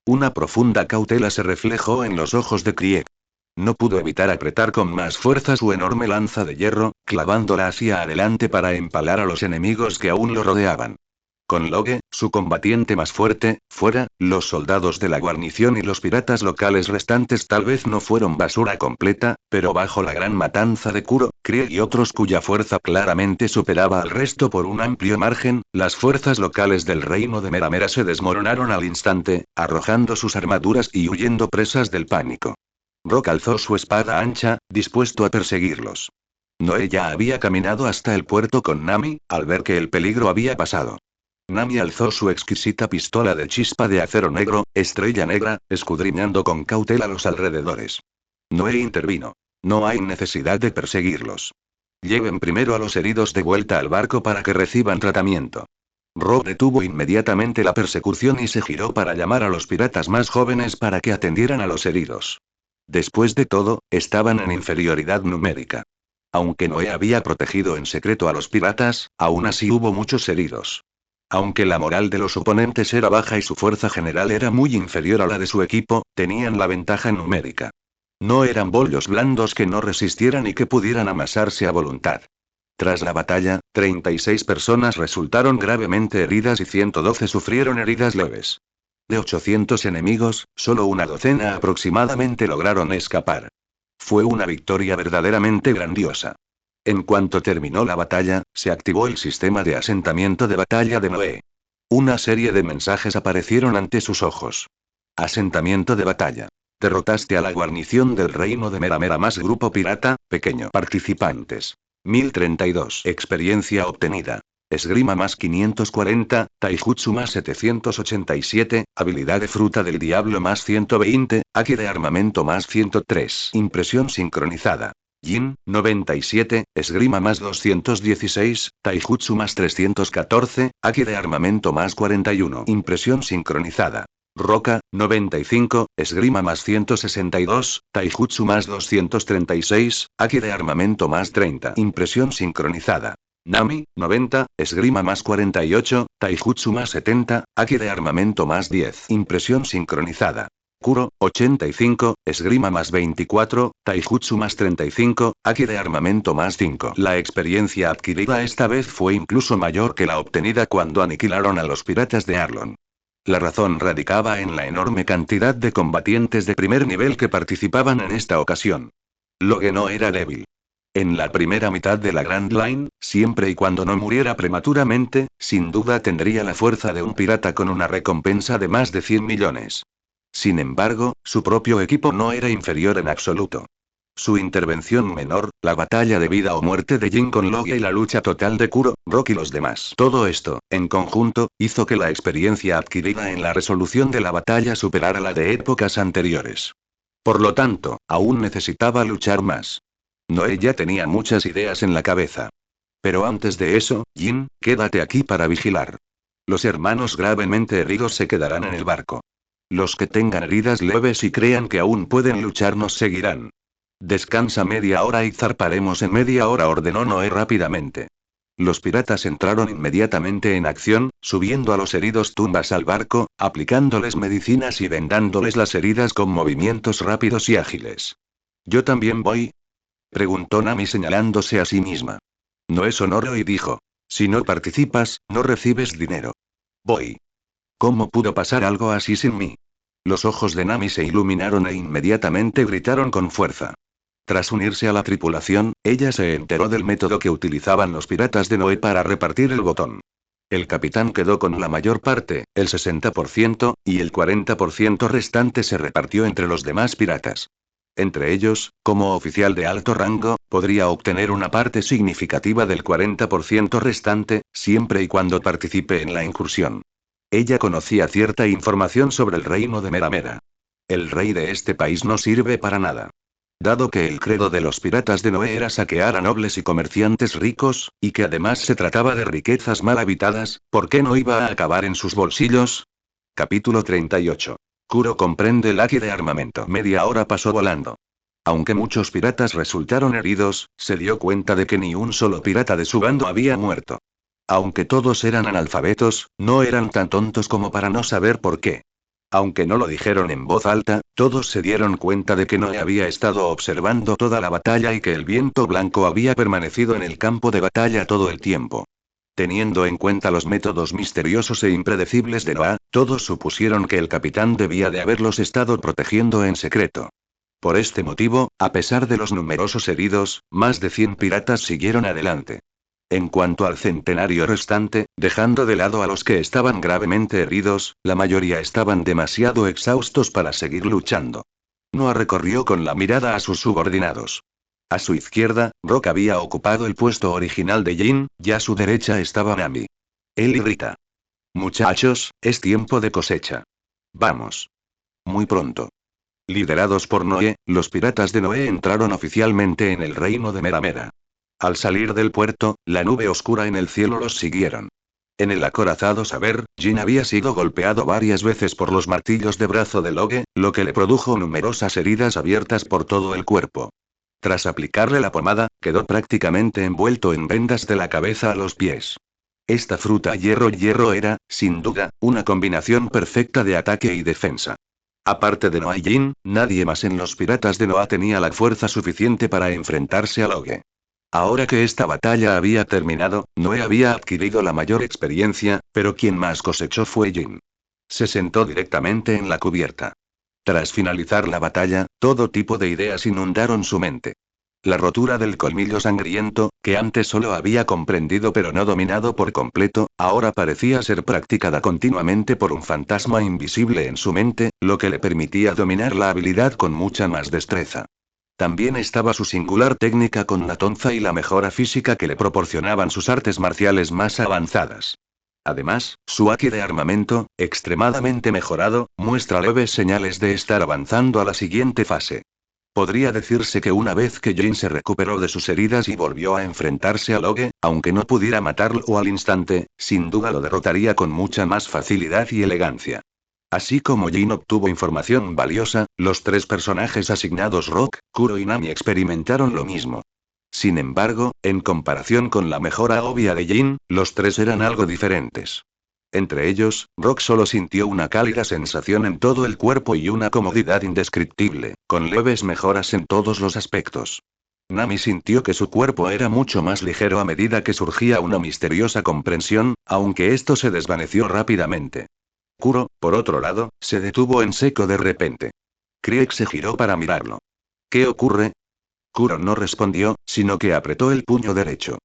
Una profunda cautela se reflejó en los ojos de Krieg. No pudo evitar apretar con más fuerza su enorme lanza de hierro, clavándola hacia adelante para empalar a los enemigos que aún lo rodeaban. Con Logue, su combatiente más fuerte, fuera, los soldados de la guarnición y los piratas locales restantes tal vez no fueron basura completa, pero bajo la gran matanza de Kuro, Krieg y otros cuya fuerza claramente superaba al resto por un amplio margen, las fuerzas locales del reino de Meramera se desmoronaron al instante, arrojando sus armaduras y huyendo presas del pánico. Rock alzó su espada ancha, dispuesto a perseguirlos. Noé ya había caminado hasta el puerto con Nami, al ver que el peligro había pasado. Nami alzó su exquisita pistola de chispa de acero negro, estrella negra, escudriñando con cautela los alrededores. Noé intervino. No hay necesidad de perseguirlos. Lleven primero a los heridos de vuelta al barco para que reciban tratamiento. Rob detuvo inmediatamente la persecución y se giró para llamar a los piratas más jóvenes para que atendieran a los heridos. Después de todo, estaban en inferioridad numérica. Aunque Noé había protegido en secreto a los piratas, aún así hubo muchos heridos. Aunque la moral de los oponentes era baja y su fuerza general era muy inferior a la de su equipo, tenían la ventaja numérica. No eran bollos blandos que no resistieran y que pudieran amasarse a voluntad. Tras la batalla, 36 personas resultaron gravemente heridas y 112 sufrieron heridas leves. De 800 enemigos, solo una docena aproximadamente lograron escapar. Fue una victoria verdaderamente grandiosa. En cuanto terminó la batalla, se activó el sistema de asentamiento de batalla de Noé. Una serie de mensajes aparecieron ante sus ojos. Asentamiento de batalla. Derrotaste a la guarnición del reino de Meramera más grupo pirata, pequeño. Participantes. 1032. Experiencia obtenida. Esgrima más 540, Taijutsu más 787, habilidad de fruta del diablo más 120, Haki de armamento más 103. Impresión sincronizada. Jin, 97, esgrima más 216, Taijutsu más 314, Haki de armamento más 41. Impresión sincronizada. Roca, 95, esgrima más 162, Taijutsu más 236, Haki de armamento más 30. Impresión sincronizada. Nami, 90, esgrima más 48, Taijutsu más 70, Haki de armamento más 10. Impresión sincronizada. Kuro, 85, esgrima más 24, Taijutsu más 35, Haki de armamento más 5. La experiencia adquirida esta vez fue incluso mayor que la obtenida cuando aniquilaron a los piratas de Arlon. La razón radicaba en la enorme cantidad de combatientes de primer nivel que participaban en esta ocasión. Logue no era débil. En la primera mitad de la Grand Line, siempre y cuando no muriera prematuramente, sin duda tendría la fuerza de un pirata con una recompensa de más de 100 millones. Sin embargo, su propio equipo no era inferior en absoluto. Su intervención menor, la batalla de vida o muerte de Jin con Logia y la lucha total de Kuro, Rock y los demás. Todo esto, en conjunto, hizo que la experiencia adquirida en la resolución de la batalla superara la de épocas anteriores. Por lo tanto, aún necesitaba luchar más. Noé ya tenía muchas ideas en la cabeza. Pero antes de eso, Jin, quédate aquí para vigilar. Los hermanos gravemente heridos se quedarán en el barco. Los que tengan heridas leves y crean que aún pueden luchar nos seguirán. Descansa media hora y zarparemos en media hora, ordenó Noé rápidamente. Los piratas entraron inmediatamente en acción, subiendo a los heridos tumbas al barco, aplicándoles medicinas y vendándoles las heridas con movimientos rápidos y ágiles. ¿Yo también voy?, preguntó Nami señalándose a sí misma. Noé sonrió y dijo. Si no participas, no recibes dinero. Voy. ¿Cómo pudo pasar algo así sin mí? Los ojos de Nami se iluminaron e inmediatamente gritaron con fuerza. Tras unirse a la tripulación, ella se enteró del método que utilizaban los piratas de Noé para repartir el botón. El capitán quedó con la mayor parte, el 60%, y el 40% restante se repartió entre los demás piratas. Entre ellos, como oficial de alto rango, podría obtener una parte significativa del 40% restante, siempre y cuando participe en la incursión. Ella conocía cierta información sobre el reino de Meramera. El rey de este país no sirve para nada. Dado que el credo de los piratas de Noé era saquear a nobles y comerciantes ricos, y que además se trataba de riquezas mal habitadas, ¿por qué no iba a acabar en sus bolsillos? Capítulo 38. Kuro comprende el haki de armamento. Media hora pasó volando. Aunque muchos piratas resultaron heridos, se dio cuenta de que ni un solo pirata de su bando había muerto. Aunque todos eran analfabetos, no eran tan tontos como para no saber por qué. Aunque no lo dijeron en voz alta, todos se dieron cuenta de que Noé había estado observando toda la batalla y que el viento blanco había permanecido en el campo de batalla todo el tiempo. Teniendo en cuenta los métodos misteriosos e impredecibles de Noah, todos supusieron que el capitán debía de haberlos estado protegiendo en secreto. Por este motivo, a pesar de los numerosos heridos, más de 100 piratas siguieron adelante. En cuanto al centenario restante, dejando de lado a los que estaban gravemente heridos, la mayoría estaban demasiado exhaustos para seguir luchando. Noah recorrió con la mirada a sus subordinados. A su izquierda, Rock había ocupado el puesto original de Jin, y a su derecha estaba Nami. Él y Rita. Muchachos, es tiempo de cosecha. Vamos. Muy pronto. Liderados por Noé, los piratas de Noé entraron oficialmente en el reino de Mera Mera. Al salir del puerto, la nube oscura en el cielo los siguieron. En el acorazado Saber, Jin había sido golpeado varias veces por los martillos de brazo de Logue, lo que le produjo numerosas heridas abiertas por todo el cuerpo. Tras aplicarle la pomada, quedó prácticamente envuelto en vendas de la cabeza a los pies. Esta fruta hierro era, sin duda, una combinación perfecta de ataque y defensa. Aparte de Noah y Jin, nadie más en los piratas de Noah tenía la fuerza suficiente para enfrentarse a Logue. Ahora que esta batalla había terminado, Noé había adquirido la mayor experiencia, pero quien más cosechó fue Jin. Se sentó directamente en la cubierta. Tras finalizar la batalla, todo tipo de ideas inundaron su mente. La rotura del colmillo sangriento, que antes solo había comprendido pero no dominado por completo, ahora parecía ser practicada continuamente por un fantasma invisible en su mente, lo que le permitía dominar la habilidad con mucha más destreza. También estaba su singular técnica con la tonza y la mejora física que le proporcionaban sus artes marciales más avanzadas. Además, su haki de armamento, extremadamente mejorado, muestra leves señales de estar avanzando a la siguiente fase. Podría decirse que una vez que Jin se recuperó de sus heridas y volvió a enfrentarse a Logue, aunque no pudiera matarlo al instante, sin duda lo derrotaría con mucha más facilidad y elegancia. Así como Jin obtuvo información valiosa, los tres personajes asignados Rock, Kuro y Nami experimentaron lo mismo. Sin embargo, en comparación con la mejora obvia de Jin, los tres eran algo diferentes. Entre ellos, Rock solo sintió una cálida sensación en todo el cuerpo y una comodidad indescriptible, con leves mejoras en todos los aspectos. Nami sintió que su cuerpo era mucho más ligero a medida que surgía una misteriosa comprensión, aunque esto se desvaneció rápidamente. Kuro, por otro lado, se detuvo en seco de repente. Krieg se giró para mirarlo. ¿Qué ocurre? Kuro no respondió, sino que apretó el puño derecho.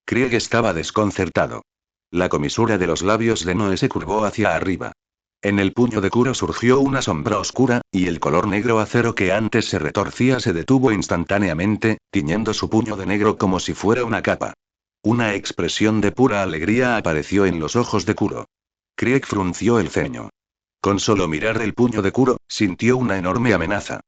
Krieg estaba desconcertado. La comisura de los labios de Noé se curvó hacia arriba. En el puño de Kuro surgió una sombra oscura, y el color negro acero que antes se retorcía se detuvo instantáneamente, tiñendo su puño de negro como si fuera una capa. Una expresión de pura alegría apareció en los ojos de Kuro. Krieg frunció el ceño. Con solo mirar el puño de Kuro, sintió una enorme amenaza.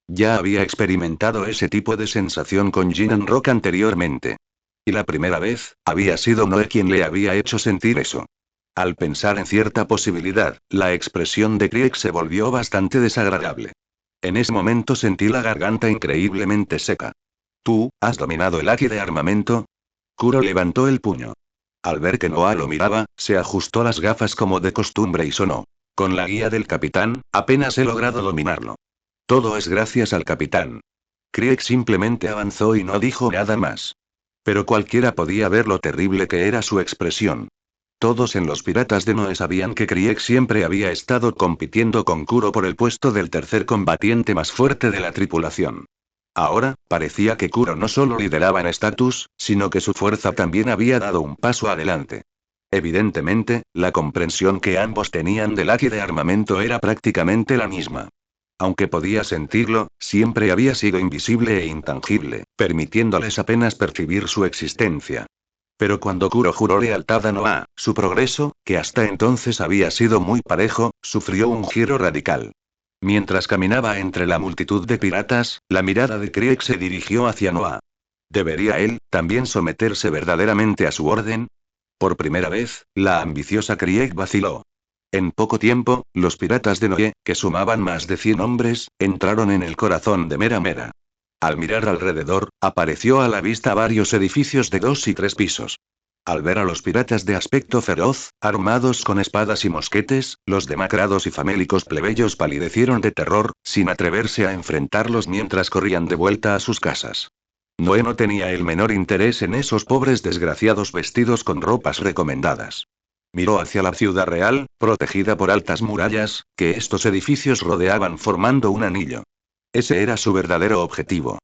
Ya había experimentado ese tipo de sensación con Jin Rock anteriormente. Y la primera vez, había sido Noé quien le había hecho sentir eso. Al pensar en cierta posibilidad, la expresión de Krieg se volvió bastante desagradable. En ese momento sentí la garganta increíblemente seca. ¿Tú, has dominado el haki de armamento? Kuro levantó el puño. Al ver que Noah lo miraba, se ajustó las gafas como de costumbre y sonó. Con la guía del capitán, apenas he logrado dominarlo. Todo es gracias al capitán. Krieg simplemente avanzó y no dijo nada más. Pero cualquiera podía ver lo terrible que era su expresión. Todos en los piratas de Noé sabían que Krieg siempre había estado compitiendo con Kuro por el puesto del tercer combatiente más fuerte de la tripulación. Ahora, parecía que Kuro no solo lideraba en estatus, sino que su fuerza también había dado un paso adelante. Evidentemente, la comprensión que ambos tenían del haki de armamento era prácticamente la misma. Aunque podía sentirlo, siempre había sido invisible e intangible, permitiéndoles apenas percibir su existencia. Pero cuando Kuro juró lealtad a Noah, su progreso, que hasta entonces había sido muy parejo, sufrió un giro radical. Mientras caminaba entre la multitud de piratas, la mirada de Krieg se dirigió hacia Noah. ¿Debería él, también someterse verdaderamente a su orden? Por primera vez, la ambiciosa Krieg vaciló. En poco tiempo, los piratas de Noé, que sumaban más de 100 hombres, entraron en el corazón de Mera Mera. Al mirar alrededor, apareció a la vista varios edificios de 2 y 3 pisos. Al ver a los piratas de aspecto feroz, armados con espadas y mosquetes, los demacrados y famélicos plebeyos palidecieron de terror, sin atreverse a enfrentarlos mientras corrían de vuelta a sus casas. Noé no tenía el menor interés en esos pobres desgraciados vestidos con ropas recomendadas. Miró hacia la ciudad real, protegida por altas murallas, que estos edificios rodeaban formando un anillo. Ese era su verdadero objetivo.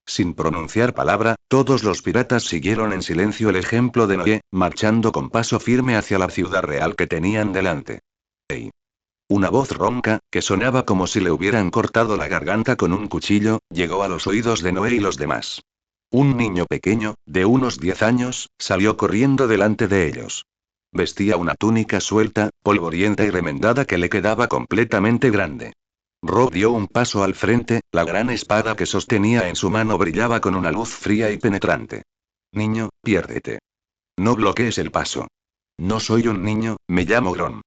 Sin pronunciar palabra, todos los piratas siguieron en silencio el ejemplo de Noé, marchando con paso firme hacia la ciudad real que tenían delante. ¡Ey! Una voz ronca, que sonaba como si le hubieran cortado la garganta con un cuchillo, llegó a los oídos de Noé y los demás. Un niño pequeño, de unos 10 años, salió corriendo delante de ellos. Vestía una túnica suelta, polvorienta y remendada que le quedaba completamente grande. Rob dio un paso al frente, la gran espada que sostenía en su mano brillaba con una luz fría y penetrante. Niño, piérdete. No bloquees el paso. No soy un niño, me llamo Gron.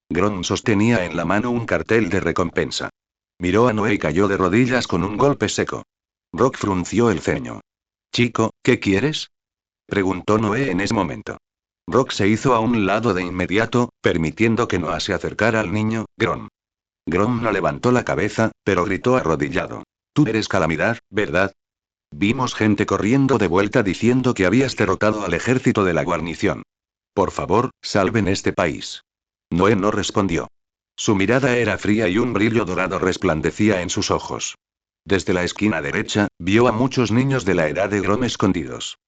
Gron sostenía en la mano un cartel de recompensa. Miró a Noé y cayó de rodillas con un golpe seco. Rock frunció el ceño. Chico, ¿qué quieres? Preguntó Noé en ese momento. Rock se hizo a un lado de inmediato, permitiendo que Noah se acercara al niño, Gron. Grom no levantó la cabeza, pero gritó arrodillado. Tú eres Calamidad, ¿verdad? Vimos gente corriendo de vuelta diciendo que habías derrotado al ejército de la guarnición. Por favor, salven este país. Noé no respondió. Su mirada era fría y un brillo dorado resplandecía en sus ojos. Desde la esquina derecha, vio a muchos niños de la edad de Grom escondidos.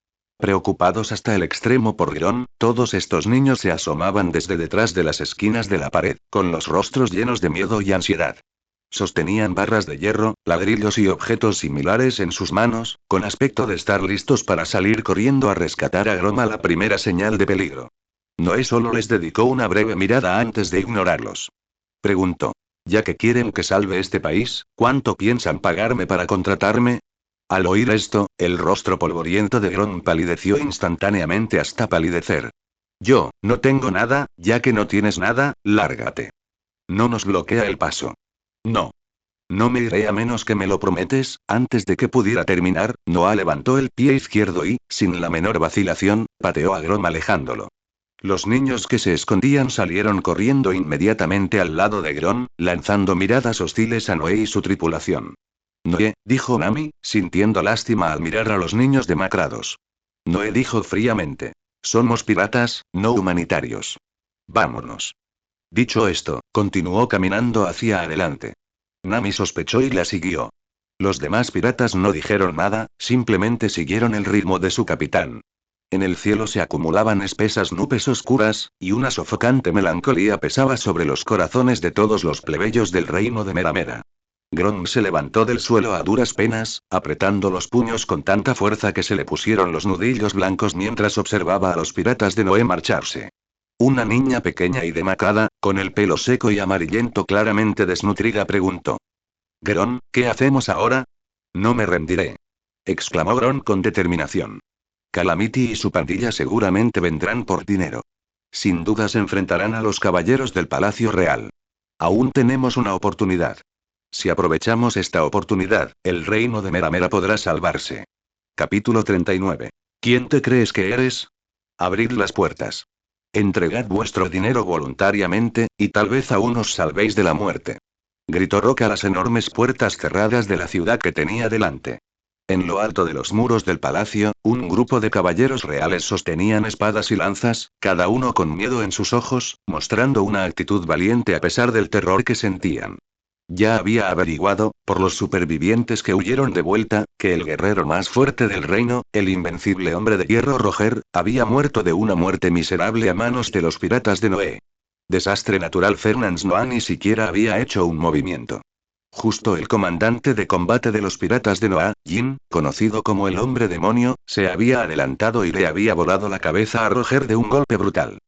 Preocupados hasta el extremo por Gron, todos estos niños se asomaban desde detrás de las esquinas de la pared, con los rostros llenos de miedo y ansiedad. Sostenían barras de hierro, ladrillos y objetos similares en sus manos, con aspecto de estar listos para salir corriendo a rescatar a Grom a la primera señal de peligro. Noé solo les dedicó una breve mirada antes de ignorarlos. Preguntó. Ya que quieren que salve este país, ¿cuánto piensan pagarme para contratarme? Al oír esto, el rostro polvoriento de Gron palideció instantáneamente hasta palidecer. Yo, no tengo nada, ya que no tienes nada, lárgate. No nos bloquea el paso. No. No me iré a menos que me lo prometes. Antes de que pudiera terminar, Noah levantó el pie izquierdo y, sin la menor vacilación, pateó a Grom alejándolo. Los niños que se escondían salieron corriendo inmediatamente al lado de Gron, lanzando miradas hostiles a Noé y su tripulación. Noé, dijo Nami, sintiendo lástima al mirar a los niños demacrados. Noé dijo fríamente. Somos piratas, no humanitarios. Vámonos. Dicho esto, continuó caminando hacia adelante. Nami sospechó y la siguió. Los demás piratas no dijeron nada, simplemente siguieron el ritmo de su capitán. En el cielo se acumulaban espesas nubes oscuras, y una sofocante melancolía pesaba sobre los corazones de todos los plebeyos del reino de Meramera. Grom se levantó del suelo a duras penas, apretando los puños con tanta fuerza que se le pusieron los nudillos blancos mientras observaba a los piratas de Noé marcharse. Una niña pequeña y demacrada, con el pelo seco y amarillento claramente desnutrida preguntó. Gron, ¿qué hacemos ahora? No me rendiré. Exclamó Gron con determinación. Calamity y su pandilla seguramente vendrán por dinero. Sin duda se enfrentarán a los caballeros del Palacio Real. Aún tenemos una oportunidad. Si aprovechamos esta oportunidad, el reino de Meramera podrá salvarse. Capítulo 39. ¿Quién te crees que eres? Abrid las puertas. Entregad vuestro dinero voluntariamente, y tal vez aún os salvéis de la muerte. Gritó Rock a las enormes puertas cerradas de la ciudad que tenía delante. En lo alto de los muros del palacio, un grupo de caballeros reales sostenían espadas y lanzas, cada uno con miedo en sus ojos, mostrando una actitud valiente a pesar del terror que sentían. Ya había averiguado, por los supervivientes que huyeron de vuelta, que el guerrero más fuerte del reino, el invencible hombre de hierro Roger, había muerto de una muerte miserable a manos de los piratas de Noé. Desastre natural. Fernand Noah ni siquiera había hecho un movimiento. Justo el comandante de combate de los piratas de Noah, Jin, conocido como el hombre demonio, se había adelantado y le había volado la cabeza a Roger de un golpe brutal.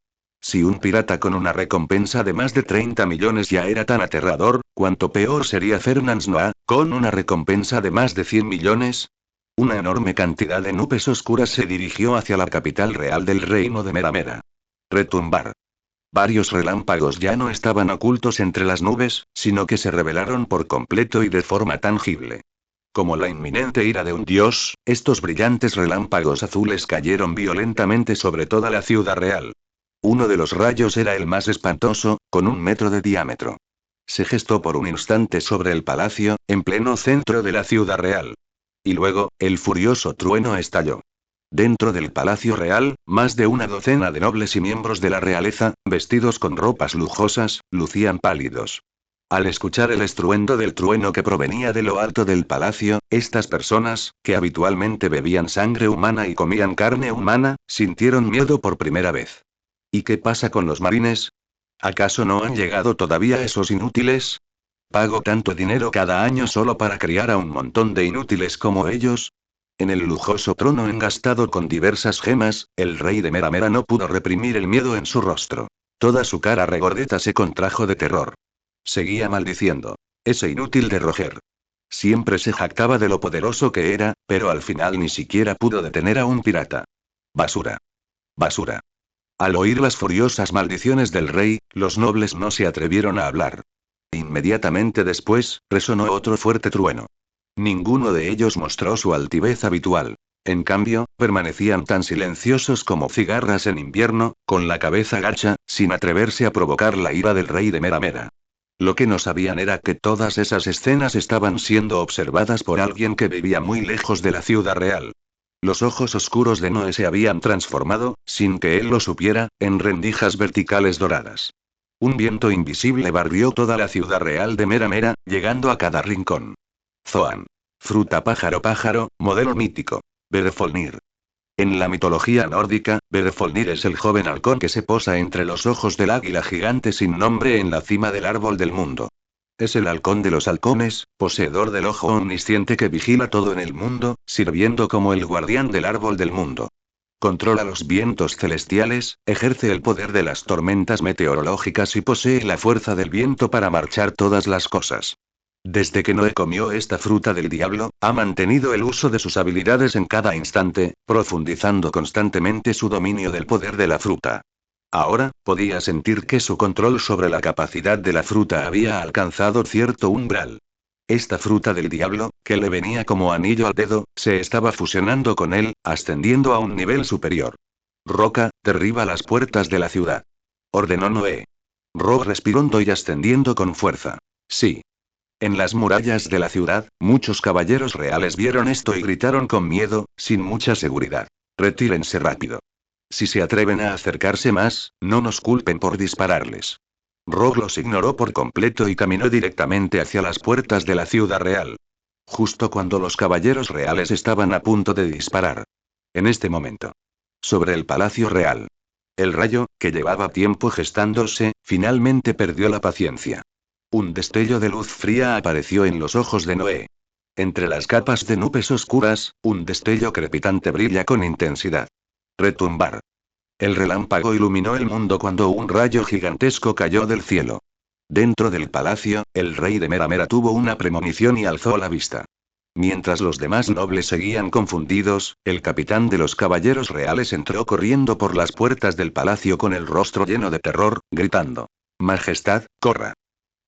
Si un pirata con una recompensa de más de 30 millones ya era tan aterrador, ¿cuánto peor sería Fernand Noah, con una recompensa de más de 100 millones? Una enorme cantidad de nubes oscuras se dirigió hacia la capital real del reino de Meramera. Retumbar. Varios relámpagos ya no estaban ocultos entre las nubes, sino que se revelaron por completo y de forma tangible. Como la inminente ira de un dios, estos brillantes relámpagos azules cayeron violentamente sobre toda la ciudad real. Uno de los rayos era el más espantoso, con 1 metro de diámetro. Se gestó por un instante sobre el palacio, en pleno centro de la ciudad real. Y luego, el furioso trueno estalló. Dentro del palacio real, más de una docena de nobles y miembros de la realeza, vestidos con ropas lujosas, lucían pálidos. Al escuchar el estruendo del trueno que provenía de lo alto del palacio, estas personas, que habitualmente bebían sangre humana y comían carne humana, sintieron miedo por primera vez. ¿Y qué pasa con los marines? ¿Acaso no han llegado todavía esos inútiles? ¿Pago tanto dinero cada año solo para criar a un montón de inútiles como ellos? En el lujoso trono engastado con diversas gemas, el rey de Meramera no pudo reprimir el miedo en su rostro. Toda su cara regordeta se contrajo de terror. Seguía maldiciendo. Ese inútil de Roger. Siempre se jactaba de lo poderoso que era, pero al final ni siquiera pudo detener a un pirata. Basura. Basura. Al oír las furiosas maldiciones del rey, los nobles no se atrevieron a hablar. Inmediatamente después, resonó otro fuerte trueno. Ninguno de ellos mostró su altivez habitual. En cambio, permanecían tan silenciosos como cigarras en invierno, con la cabeza gacha, sin atreverse a provocar la ira del rey de Meramera. Lo que no sabían era que todas esas escenas estaban siendo observadas por alguien que vivía muy lejos de la ciudad real. Los ojos oscuros de Noé se habían transformado, sin que él lo supiera, en rendijas verticales doradas. Un viento invisible barrió toda la ciudad real de Meramera, llegando a cada rincón. Zoan. Fruta pájaro pájaro, modelo mítico. Berfolnir. En la mitología nórdica, Berfolnir es el joven halcón que se posa entre los ojos del águila gigante sin nombre en la cima del árbol del mundo. Es el halcón de los halcones, poseedor del ojo omnisciente que vigila todo en el mundo, sirviendo como el guardián del árbol del mundo. Controla los vientos celestiales, ejerce el poder de las tormentas meteorológicas y posee la fuerza del viento para marchar todas las cosas. Desde que Noé comió esta fruta del diablo, ha mantenido el uso de sus habilidades en cada instante, profundizando constantemente su dominio del poder de la fruta. Ahora, podía sentir que su control sobre la capacidad de la fruta había alcanzado cierto umbral. Esta fruta del diablo, que le venía como anillo al dedo, se estaba fusionando con él, ascendiendo a un nivel superior. Roca, derriba las puertas de la ciudad. Ordenó Noé. Rock respiró hondo y ascendiendo con fuerza. Sí. En las murallas de la ciudad, muchos caballeros reales vieron esto y gritaron con miedo, sin mucha seguridad. Retírense rápido. Si se atreven a acercarse más, no nos culpen por dispararles. Rock los ignoró por completo y caminó directamente hacia las puertas de la ciudad real. Justo cuando los caballeros reales estaban a punto de disparar. En este momento. Sobre el palacio real. El rayo, que llevaba tiempo gestándose, finalmente perdió la paciencia. Un destello de luz fría apareció en los ojos de Noé. Entre las capas de nubes oscuras, un destello crepitante brilla con intensidad. Retumbar. El relámpago iluminó el mundo cuando un rayo gigantesco cayó del cielo. Dentro del palacio, el rey de Meramera tuvo una premonición y alzó la vista. Mientras los demás nobles seguían confundidos, el capitán de los caballeros reales entró corriendo por las puertas del palacio con el rostro lleno de terror, gritando: Majestad, corra.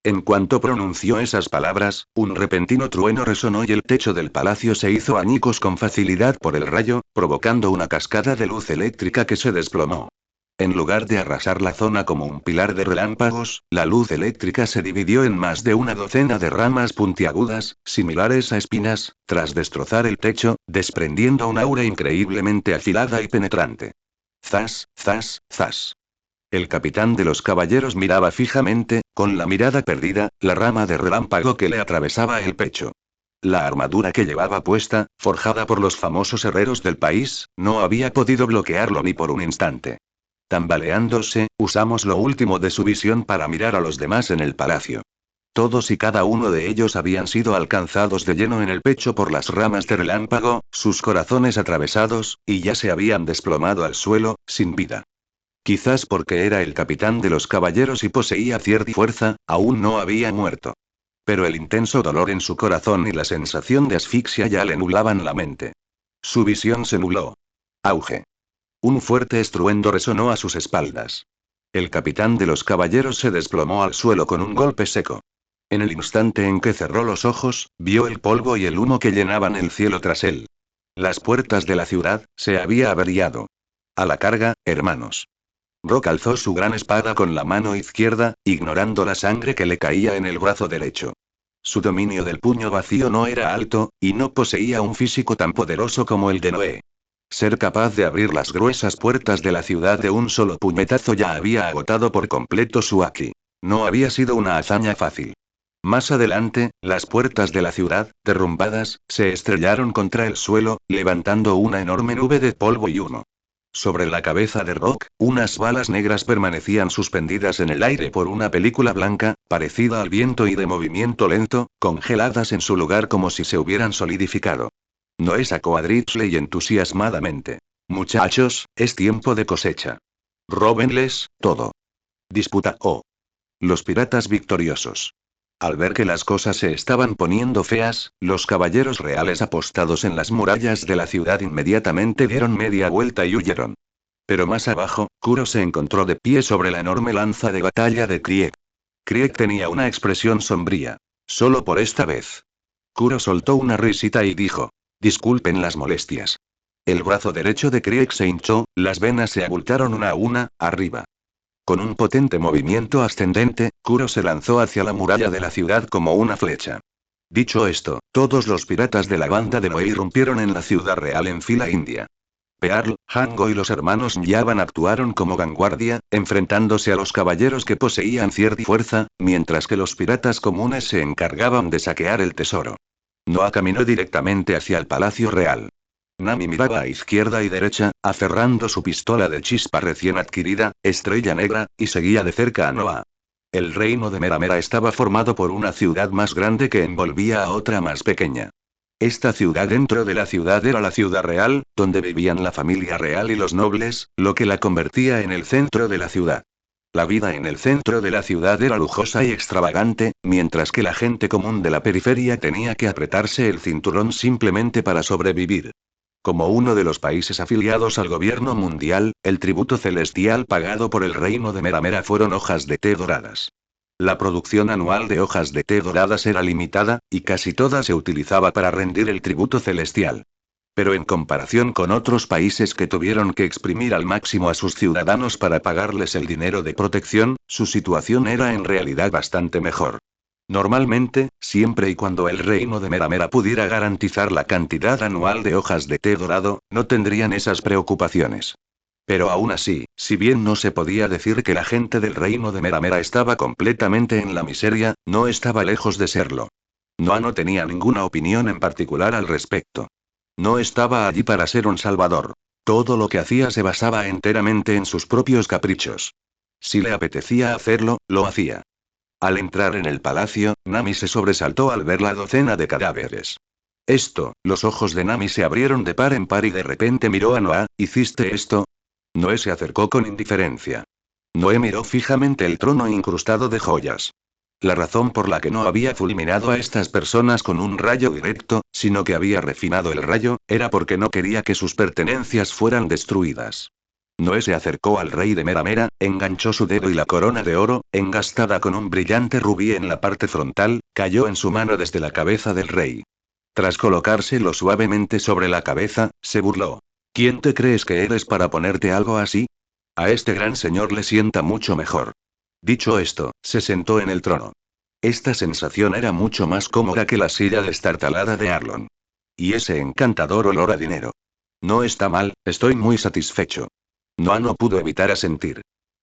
En cuanto pronunció esas palabras, un repentino trueno resonó y el techo del palacio se hizo añicos con facilidad por el rayo, provocando una cascada de luz eléctrica que se desplomó. En lugar de arrasar la zona como un pilar de relámpagos, la luz eléctrica se dividió en más de una docena de ramas puntiagudas, similares a espinas, tras destrozar el techo, desprendiendo un aura increíblemente afilada y penetrante. Zas, zas, zas. El capitán de los caballeros miraba fijamente, con la mirada perdida, la rama de relámpago que le atravesaba el pecho. La armadura que llevaba puesta, forjada por los famosos herreros del país, no había podido bloquearlo ni por un instante. Tambaleándose, usamos lo último de su visión para mirar a los demás en el palacio. Todos y cada uno de ellos habían sido alcanzados de lleno en el pecho por las ramas de relámpago, sus corazones atravesados, y ya se habían desplomado al suelo, sin vida. Quizás porque era el capitán de los caballeros y poseía cierta fuerza, aún no había muerto. Pero el intenso dolor en su corazón y la sensación de asfixia ya le nublaban la mente. Su visión se nubló. Auge. Un fuerte estruendo resonó a sus espaldas. El capitán de los caballeros se desplomó al suelo con un golpe seco. En el instante en que cerró los ojos, vio el polvo y el humo que llenaban el cielo tras él. Las puertas de la ciudad se había averiado. A la carga, hermanos. Rock alzó su gran espada con la mano izquierda, ignorando la sangre que le caía en el brazo derecho. Su dominio del puño vacío no era alto, y no poseía un físico tan poderoso como el de Noé. Ser capaz de abrir las gruesas puertas de la ciudad de un solo puñetazo ya había agotado por completo su Aki. No había sido una hazaña fácil. Más adelante, las puertas de la ciudad, derrumbadas, se estrellaron contra el suelo, levantando una enorme nube de polvo y humo. Sobre la cabeza de Rock, unas balas negras permanecían suspendidas en el aire por una película blanca, parecida al viento y de movimiento lento, congeladas en su lugar como si se hubieran solidificado. Noé sacó a Dritchley entusiasmadamente. Muchachos, es tiempo de cosecha. Róbenles todo. Disputa O. Los piratas victoriosos. Al ver que las cosas se estaban poniendo feas, los caballeros reales apostados en las murallas de la ciudad inmediatamente dieron media vuelta y huyeron. Pero más abajo, Kuro se encontró de pie sobre la enorme lanza de batalla de Krieg. Krieg tenía una expresión sombría. Solo por esta vez. Kuro soltó una risita y dijo: disculpen las molestias. El brazo derecho de Krieg se hinchó, las venas se abultaron una a una, arriba. Con un potente movimiento ascendente, Kuro se lanzó hacia la muralla de la ciudad como una flecha. Dicho esto, todos los piratas de la banda de Moe irrumpieron en la ciudad real en fila india. Pearl, Hango y los hermanos Nyaban actuaron como vanguardia, enfrentándose a los caballeros que poseían cierta fuerza, mientras que los piratas comunes se encargaban de saquear el tesoro. Noah caminó directamente hacia el palacio real. Nami miraba a izquierda y derecha, aferrando su pistola de chispa recién adquirida, Estrella Negra, y seguía de cerca a Noah. El reino de Meramera estaba formado por una ciudad más grande que envolvía a otra más pequeña. Esta ciudad dentro de la ciudad era la ciudad real, donde vivían la familia real y los nobles, lo que la convertía en el centro de la ciudad. La vida en el centro de la ciudad era lujosa y extravagante, mientras que la gente común de la periferia tenía que apretarse el cinturón simplemente para sobrevivir. Como uno de los países afiliados al gobierno mundial, el tributo celestial pagado por el reino de Meramera fueron hojas de té doradas. La producción anual de hojas de té doradas era limitada, y casi toda se utilizaba para rendir el tributo celestial. Pero en comparación con otros países que tuvieron que exprimir al máximo a sus ciudadanos para pagarles el dinero de protección, su situación era en realidad bastante mejor. Normalmente, siempre y cuando el reino de Meramera pudiera garantizar la cantidad anual de hojas de té dorado, no tendrían esas preocupaciones. Pero aún así, si bien no se podía decir que la gente del reino de Meramera estaba completamente en la miseria, no estaba lejos de serlo. Noah no tenía ninguna opinión en particular al respecto. No estaba allí para ser un salvador. Todo lo que hacía se basaba enteramente en sus propios caprichos. Si le apetecía hacerlo, lo hacía. Al entrar en el palacio, Nami se sobresaltó al ver la docena de cadáveres. Los ojos de Nami se abrieron de par en par y de repente miró a Noah. ¿Hiciste esto? Noé se acercó con indiferencia. Noé miró fijamente el trono incrustado de joyas. La razón por la que no había fulminado a estas personas con un rayo directo, sino que había refinado el rayo, era porque no quería que sus pertenencias fueran destruidas. Noé se acercó al rey de Meramera, enganchó su dedo y la corona de oro, engastada con un brillante rubí en la parte frontal, cayó en su mano desde la cabeza del rey. Tras colocárselo suavemente sobre la cabeza, se burló. ¿Quién te crees que eres para ponerte algo así? A este gran señor le sienta mucho mejor. Dicho esto, se sentó en el trono. Esta sensación era mucho más cómoda que la silla destartalada de Arlon. Y ese encantador olor a dinero. No está mal, estoy muy satisfecho. Noah no pudo evitar asentir.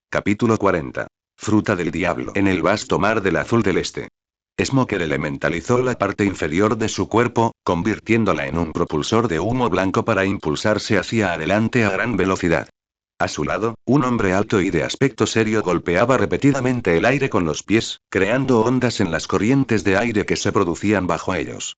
Capítulo 40. Fruta del diablo. En el vasto mar del azul del este. Smoker elementalizó la parte inferior de su cuerpo, convirtiéndola en un propulsor de humo blanco para impulsarse hacia adelante a gran velocidad. A su lado, un hombre alto y de aspecto serio golpeaba repetidamente el aire con los pies, creando ondas en las corrientes de aire que se producían bajo ellos.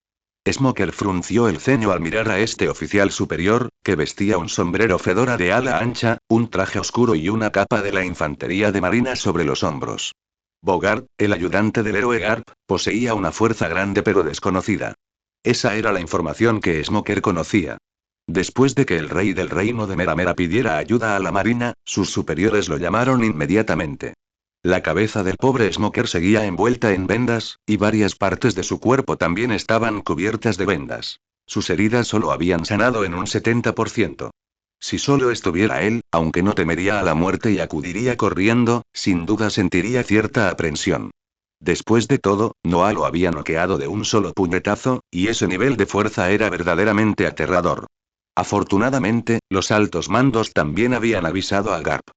Smoker frunció el ceño al mirar a este oficial superior, que vestía un sombrero fedora de ala ancha, un traje oscuro y una capa de la infantería de marina sobre los hombros. Bogart, el ayudante del héroe Garp, poseía una fuerza grande pero desconocida. Esa era la información que Smoker conocía. Después de que el rey del reino de Meramera pidiera ayuda a la marina, sus superiores lo llamaron inmediatamente. La cabeza del pobre Smoker seguía envuelta en vendas, y varias partes de su cuerpo también estaban cubiertas de vendas. Sus heridas solo habían sanado en un 70%. Si solo estuviera él, aunque no temería a la muerte y acudiría corriendo, sin duda sentiría cierta aprensión. Después de todo, Noah lo había noqueado de un solo puñetazo, y ese nivel de fuerza era verdaderamente aterrador. Afortunadamente, los altos mandos también habían avisado a Garp.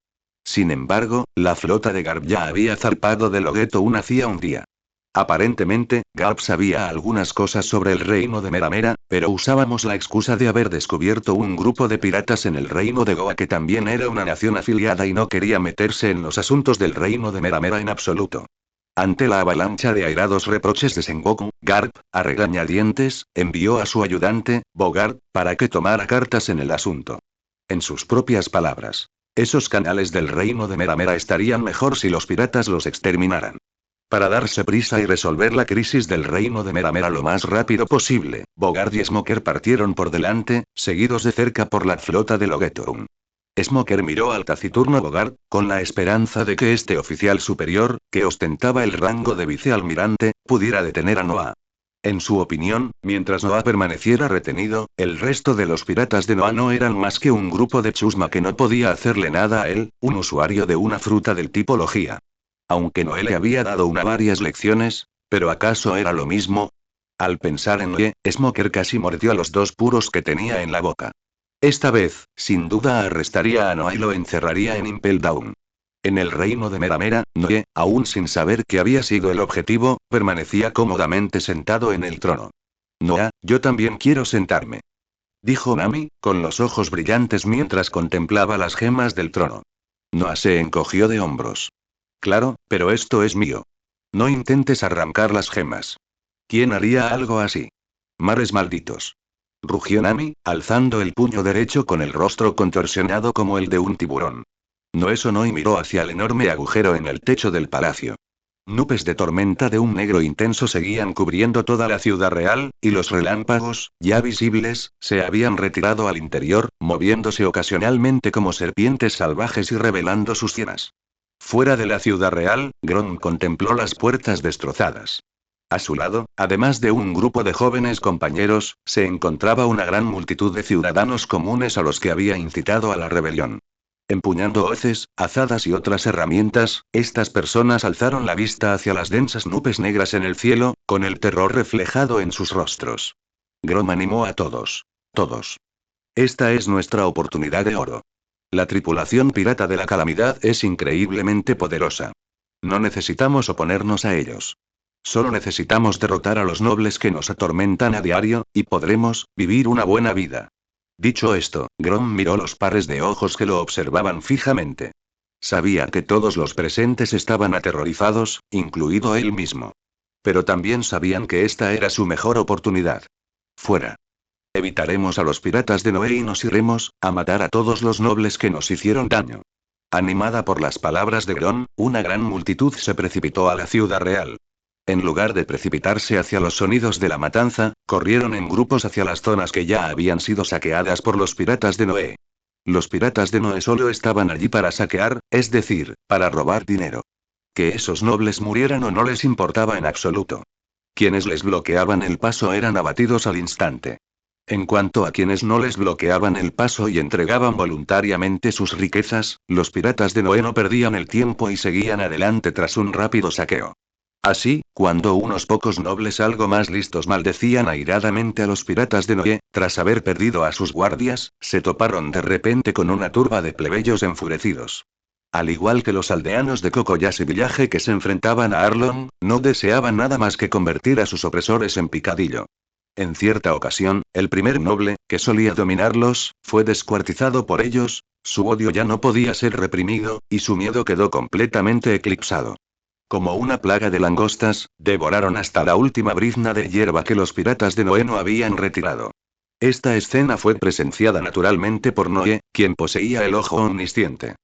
Sin embargo, la flota de Garp ya había zarpado de Logueto hacía un día. Aparentemente, Garp sabía algunas cosas sobre el reino de Meramera, pero usábamos la excusa de haber descubierto un grupo de piratas en el reino de Goa que también era una nación afiliada y no quería meterse en los asuntos del reino de Meramera en absoluto. Ante la avalancha de airados reproches de Sengoku, Garp, a regañadientes, envió a su ayudante, Bogart, para que tomara cartas en el asunto. En sus propias palabras, esos canales del reino de Meramera estarían mejor si los piratas los exterminaran. Para darse prisa y resolver la crisis del reino de Meramera lo más rápido posible, Bogart y Smoker partieron por delante, seguidos de cerca por la flota de Loguetown. Smoker miró al taciturno Bogart, con la esperanza de que este oficial superior, que ostentaba el rango de vicealmirante, pudiera detener a Noah. En su opinión, mientras Noah permaneciera retenido, el resto de los piratas de Noah no eran más que un grupo de chusma que no podía hacerle nada a él, un usuario de una fruta del tipo Logia. Aunque Noé le había dado varias lecciones, ¿pero acaso era lo mismo? Al pensar en Noé, Smoker casi mordió a los dos puros que tenía en la boca. Esta vez, sin duda arrestaría a Noah y lo encerraría en Impel Down. En el reino de Meramera, Noé, aún sin saber que había sido el objetivo, permanecía cómodamente sentado en el trono. Noah, yo también quiero sentarme. Dijo Nami, con los ojos brillantes mientras contemplaba las gemas del trono. Noah se encogió de hombros. Claro, pero esto es mío. No intentes arrancar las gemas. ¿Quién haría algo así? Mares malditos. Rugió Nami, alzando el puño derecho con el rostro contorsionado como el de un tiburón. Noé sonó y miró hacia el enorme agujero en el techo del palacio. Nubes de tormenta de un negro intenso seguían cubriendo toda la ciudad real, y los relámpagos, ya visibles, se habían retirado al interior, moviéndose ocasionalmente como serpientes salvajes y revelando sus sienas. Fuera de la ciudad real, Grom contempló las puertas destrozadas. A su lado, además de un grupo de jóvenes compañeros, se encontraba una gran multitud de ciudadanos comunes a los que había incitado a la rebelión. Empuñando hoces, azadas y otras herramientas, estas personas alzaron la vista hacia las densas nubes negras en el cielo, con el terror reflejado en sus rostros. Grom animó a todos. Todos. Esta es nuestra oportunidad de oro. La tripulación pirata de la calamidad es increíblemente poderosa. No necesitamos oponernos a ellos. Solo necesitamos derrotar a los nobles que nos atormentan a diario, y podremos vivir una buena vida. Dicho esto, Grom miró los pares de ojos que lo observaban fijamente. Sabía que todos los presentes estaban aterrorizados, incluido él mismo. Pero también sabían que esta era su mejor oportunidad. Fuera. Evitaremos a los piratas de Noé y nos iremos a matar a todos los nobles que nos hicieron daño. Animada por las palabras de Grom, una gran multitud se precipitó a la ciudad real. En lugar de precipitarse hacia los sonidos de la matanza, corrieron en grupos hacia las zonas que ya habían sido saqueadas por los piratas de Noé. Los piratas de Noé solo estaban allí para saquear, es decir, para robar dinero. Que esos nobles murieran o no les importaba en absoluto. Quienes les bloqueaban el paso eran abatidos al instante. En cuanto a quienes no les bloqueaban el paso y entregaban voluntariamente sus riquezas, los piratas de Noé no perdían el tiempo y seguían adelante tras un rápido saqueo. Así, cuando unos pocos nobles algo más listos maldecían airadamente a los piratas de Noé, tras haber perdido a sus guardias, se toparon de repente con una turba de plebeyos enfurecidos. Al igual que los aldeanos de Cocoyas y Villaje que se enfrentaban a Arlon, no deseaban nada más que convertir a sus opresores en picadillo. En cierta ocasión, el primer noble, que solía dominarlos, fue descuartizado por ellos, su odio ya no podía ser reprimido, y su miedo quedó completamente eclipsado. Como una plaga de langostas, devoraron hasta la última brizna de hierba que los piratas de Noé no habían retirado. Esta escena fue presenciada naturalmente por Noé, quien poseía el ojo omnisciente.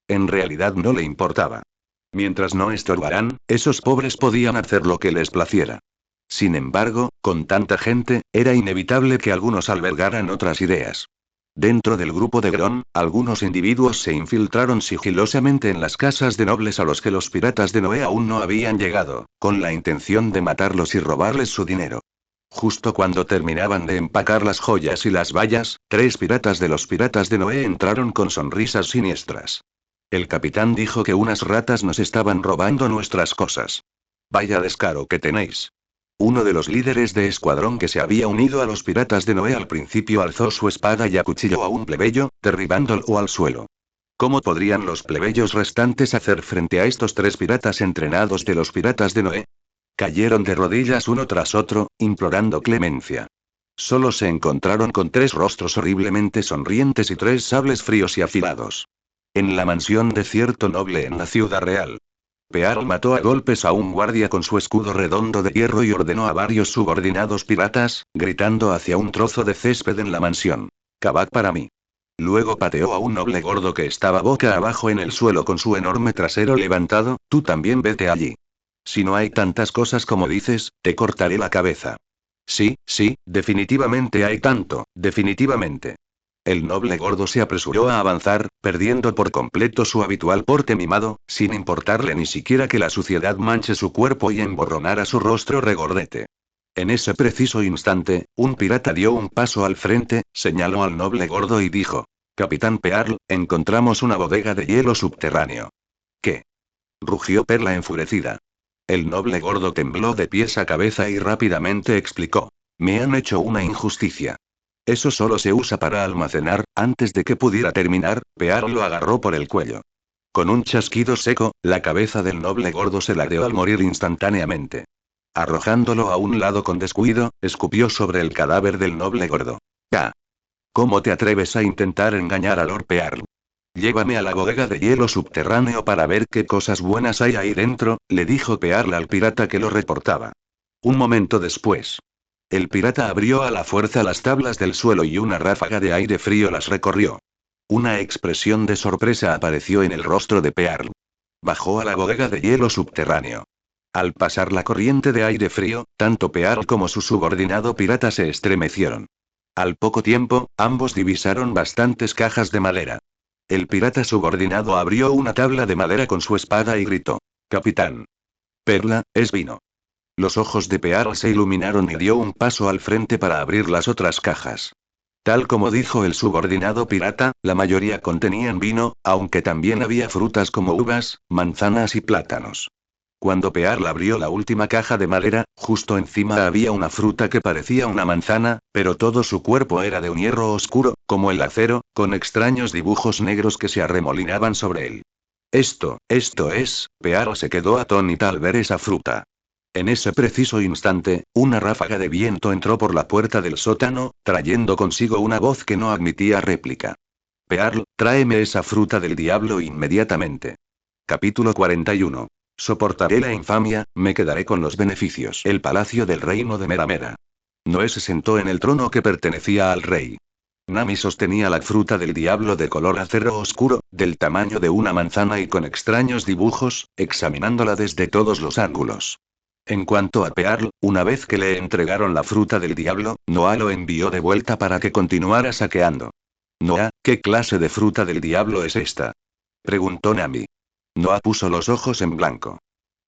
En realidad no le importaba. Mientras no estorbaran, esos pobres podían hacer lo que les placiera. Sin embargo, con tanta gente, era inevitable que algunos albergaran otras ideas. Dentro del grupo de Gron, algunos individuos se infiltraron sigilosamente en las casas de nobles a los que los piratas de Noé aún no habían llegado, con la intención de matarlos y robarles su dinero. Justo cuando terminaban de empacar las joyas y las vallas, 3 piratas de los piratas de Noé entraron con sonrisas siniestras. El capitán dijo que unas ratas nos estaban robando nuestras cosas. Vaya descaro que tenéis. Uno de los líderes de escuadrón que se había unido a los piratas de Noé al principio alzó su espada y acuchilló a un plebeyo, derribándolo al suelo. ¿Cómo podrían los plebeyos restantes hacer frente a estos 3 piratas entrenados de los piratas de Noé? Cayeron de rodillas uno tras otro, implorando clemencia. Solo se encontraron con 3 rostros horriblemente sonrientes y 3 sables fríos y afilados. En la mansión de cierto noble en la ciudad real. Pearl mató a golpes a un guardia con su escudo redondo de hierro y ordenó a varios subordinados piratas, gritando hacia un trozo de césped en la mansión: «Cavad para mí». Luego pateó a un noble gordo que estaba boca abajo en el suelo con su enorme trasero levantado: «Tú también vete allí. Si no hay tantas cosas como dices, te cortaré la cabeza». Sí, sí, definitivamente hay tanto, definitivamente. El noble gordo se apresuró a avanzar, perdiendo por completo su habitual porte mimado, sin importarle ni siquiera que la suciedad manche su cuerpo y emborronara su rostro regordete. En ese preciso instante, un pirata dio un paso al frente, señaló al noble gordo y dijo: «Capitán Pearl, encontramos una bodega de hielo subterráneo». «¿Qué?», rugió Perla enfurecida. El noble gordo tembló de pies a cabeza y rápidamente explicó: «Me han hecho una injusticia. Eso solo se usa para almacenar». Antes de que pudiera terminar, Pearl lo agarró por el cuello. Con un chasquido seco, la cabeza del noble gordo se ladeó al morir instantáneamente. Arrojándolo a un lado con descuido, escupió sobre el cadáver del noble gordo. «¡Ah! ¿Cómo te atreves a intentar engañar a Lord Pearl? Llévame a la bodega de hielo subterráneo para ver qué cosas buenas hay ahí dentro», le dijo Pearl al pirata que lo reportaba. Un momento después. El pirata abrió a la fuerza las tablas del suelo y una ráfaga de aire frío las recorrió. Una expresión de sorpresa apareció en el rostro de Pearl. Bajó a la bodega de hielo subterráneo. Al pasar la corriente de aire frío, tanto Pearl como su subordinado pirata se estremecieron. Al poco tiempo, ambos divisaron bastantes cajas de madera. El pirata subordinado abrió una tabla de madera con su espada y gritó: «Capitán. Perla, es vino». Los ojos de Pearl se iluminaron y dio un paso al frente para abrir las otras cajas. Tal como dijo el subordinado pirata, la mayoría contenían vino, aunque también había frutas como uvas, manzanas y plátanos. Cuando Pearl abrió la última caja de madera, justo encima había una fruta que parecía una manzana, pero todo su cuerpo era de un hierro oscuro, como el acero, con extraños dibujos negros que se arremolinaban sobre él. Esto es», Pearl se quedó atónita al ver esa fruta. En ese preciso instante, una ráfaga de viento entró por la puerta del sótano, trayendo consigo una voz que no admitía réplica. «Pearl, tráeme esa fruta del diablo inmediatamente». Capítulo 41. Soportaré la infamia, me quedaré con los beneficios. El palacio del reino de Meramera. Noé se sentó en el trono que pertenecía al rey. Nami sostenía la fruta del diablo de color acero oscuro, del tamaño de una manzana y con extraños dibujos, examinándola desde todos los ángulos. En cuanto a Pearl, una vez que le entregaron la fruta del diablo, Noah lo envió de vuelta para que continuara saqueando. «Noah, ¿qué clase de fruta del diablo es esta?», preguntó Nami. Noah puso los ojos en blanco.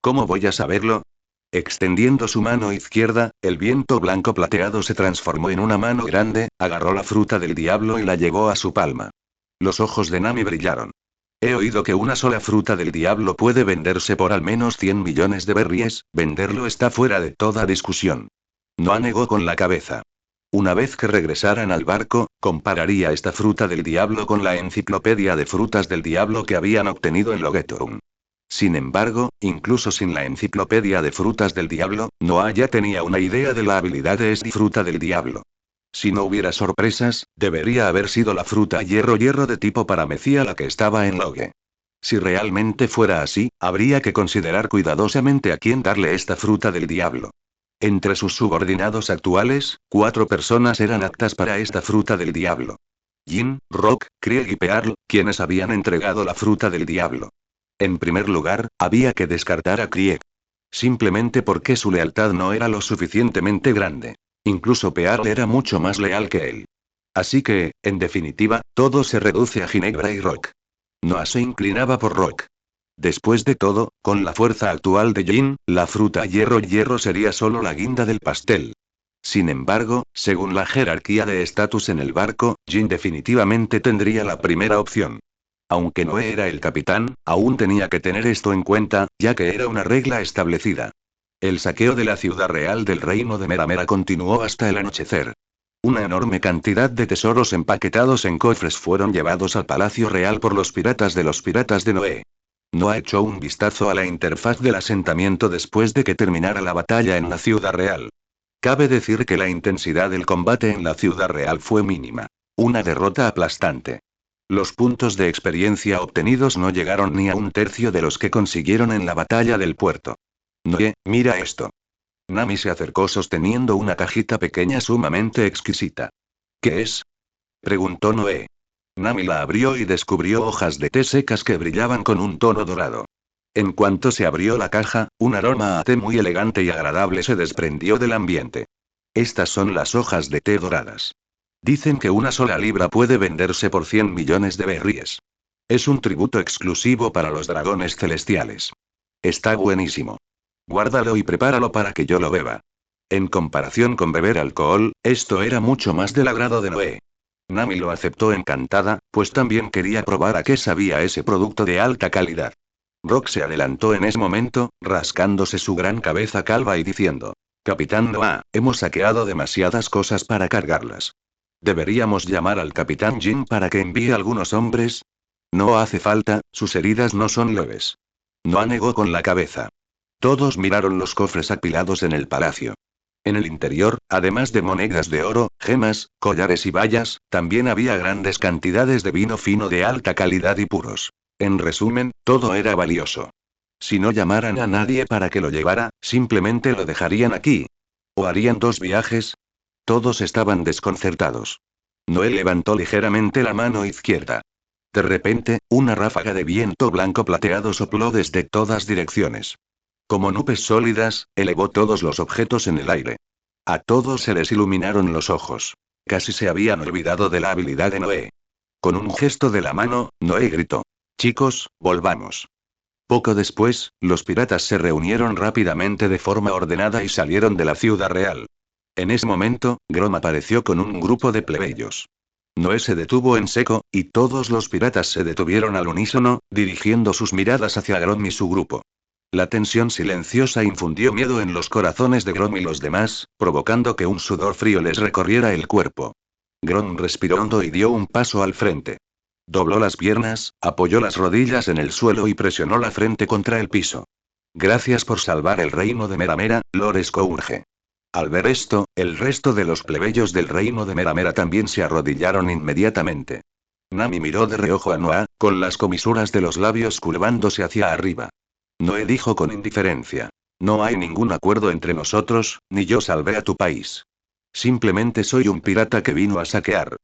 «¿Cómo voy a saberlo?». Extendiendo su mano izquierda, el viento blanco plateado se transformó en una mano grande, agarró la fruta del diablo y la llevó a su palma. Los ojos de Nami brillaron. «He oído que una sola fruta del diablo puede venderse por al menos 100 millones de berries, venderlo está fuera de toda discusión». Noah negó con la cabeza. Una vez que regresaran al barco, compararía esta fruta del diablo con la enciclopedia de frutas del diablo que habían obtenido en Logetorun. Sin embargo, incluso sin la enciclopedia de frutas del diablo, Noah ya tenía una idea de la habilidad de esta fruta del diablo. Si no hubiera sorpresas, debería haber sido la fruta hierro de tipo paramecia la que estaba en Loge. Si realmente fuera así, habría que considerar cuidadosamente a quién darle esta fruta del diablo. Entre sus subordinados actuales, 4 personas eran aptas para esta fruta del diablo. Jin, Rock, Krieg y Pearl, quienes habían entregado la fruta del diablo. En primer lugar, había que descartar a Krieg. Simplemente porque su lealtad no era lo suficientemente grande. Incluso Pearl era mucho más leal que él. Así que, en definitiva, todo se reduce a Ginebra y Rock. Noah se inclinaba por Rock. Después de todo, con la fuerza actual de Jin, la fruta hierro sería solo la guinda del pastel. Sin embargo, según la jerarquía de estatus en el barco, Jin definitivamente tendría la primera opción. Aunque no era el capitán, aún tenía que tener esto en cuenta, ya que era una regla establecida. El saqueo de la ciudad real del reino de Meramera continuó hasta el anochecer. Una enorme cantidad de tesoros empaquetados en cofres fueron llevados al Palacio Real por los piratas de Noé. Noah echó un vistazo a la interfaz del asentamiento después de que terminara la batalla en la ciudad real. Cabe decir que la intensidad del combate en la ciudad real fue mínima. Una derrota aplastante. Los puntos de experiencia obtenidos no llegaron ni a un tercio de los que consiguieron en la batalla del puerto. Noé, mira esto. Nami se acercó sosteniendo una cajita pequeña sumamente exquisita. ¿Qué es? Preguntó Noé. Nami la abrió y descubrió hojas de té secas que brillaban con un tono dorado. En cuanto se abrió la caja, un aroma a té muy elegante y agradable se desprendió del ambiente. Estas son las hojas de té doradas. Dicen que una sola libra puede venderse por 100 millones de berríes. Es un tributo exclusivo para los dragones celestiales. Está buenísimo. Guárdalo y prepáralo para que yo lo beba. En comparación con beber alcohol, esto era mucho más del agrado de Noé. Nami lo aceptó encantada, pues también quería probar a qué sabía ese producto de alta calidad. Rock se adelantó en ese momento, rascándose su gran cabeza calva y diciendo: Capitán Noah, hemos saqueado demasiadas cosas para cargarlas. ¿Deberíamos llamar al Capitán Jin para que envíe algunos hombres? No hace falta, sus heridas no son leves. Noah negó con la cabeza. Todos miraron los cofres apilados en el palacio. En el interior, además de monedas de oro, gemas, collares y vallas, también había grandes cantidades de vino fino de alta calidad y puros. En resumen, todo era valioso. Si no llamaran a nadie para que lo llevara, simplemente lo dejarían aquí. ¿O harían 2 viajes? Todos estaban desconcertados. Noel levantó ligeramente la mano izquierda. De repente, una ráfaga de viento blanco plateado sopló desde todas direcciones. Como nubes sólidas, elevó todos los objetos en el aire. A todos se les iluminaron los ojos. Casi se habían olvidado de la habilidad de Noé. Con un gesto de la mano, Noé gritó: Chicos, volvamos. Poco después, los piratas se reunieron rápidamente de forma ordenada y salieron de la ciudad real. En ese momento, Grom apareció con un grupo de plebeyos. Noé se detuvo en seco, y todos los piratas se detuvieron al unísono, dirigiendo sus miradas hacia Grom y su grupo. La tensión silenciosa infundió miedo en los corazones de Grom y los demás, provocando que un sudor frío les recorriera el cuerpo. Grom respiró hondo y dio un paso al frente. Dobló las piernas, apoyó las rodillas en el suelo y presionó la frente contra el piso. Gracias por salvar el reino de Meramera, Lord Scourge. Al ver esto, el resto de los plebeyos del reino de Meramera también se arrodillaron inmediatamente. Nami miró de reojo a Noah, con las comisuras de los labios curvándose hacia arriba. Noé dijo con indiferencia: No hay ningún acuerdo entre nosotros, ni yo salvé a tu país. Simplemente soy un pirata que vino a saquear.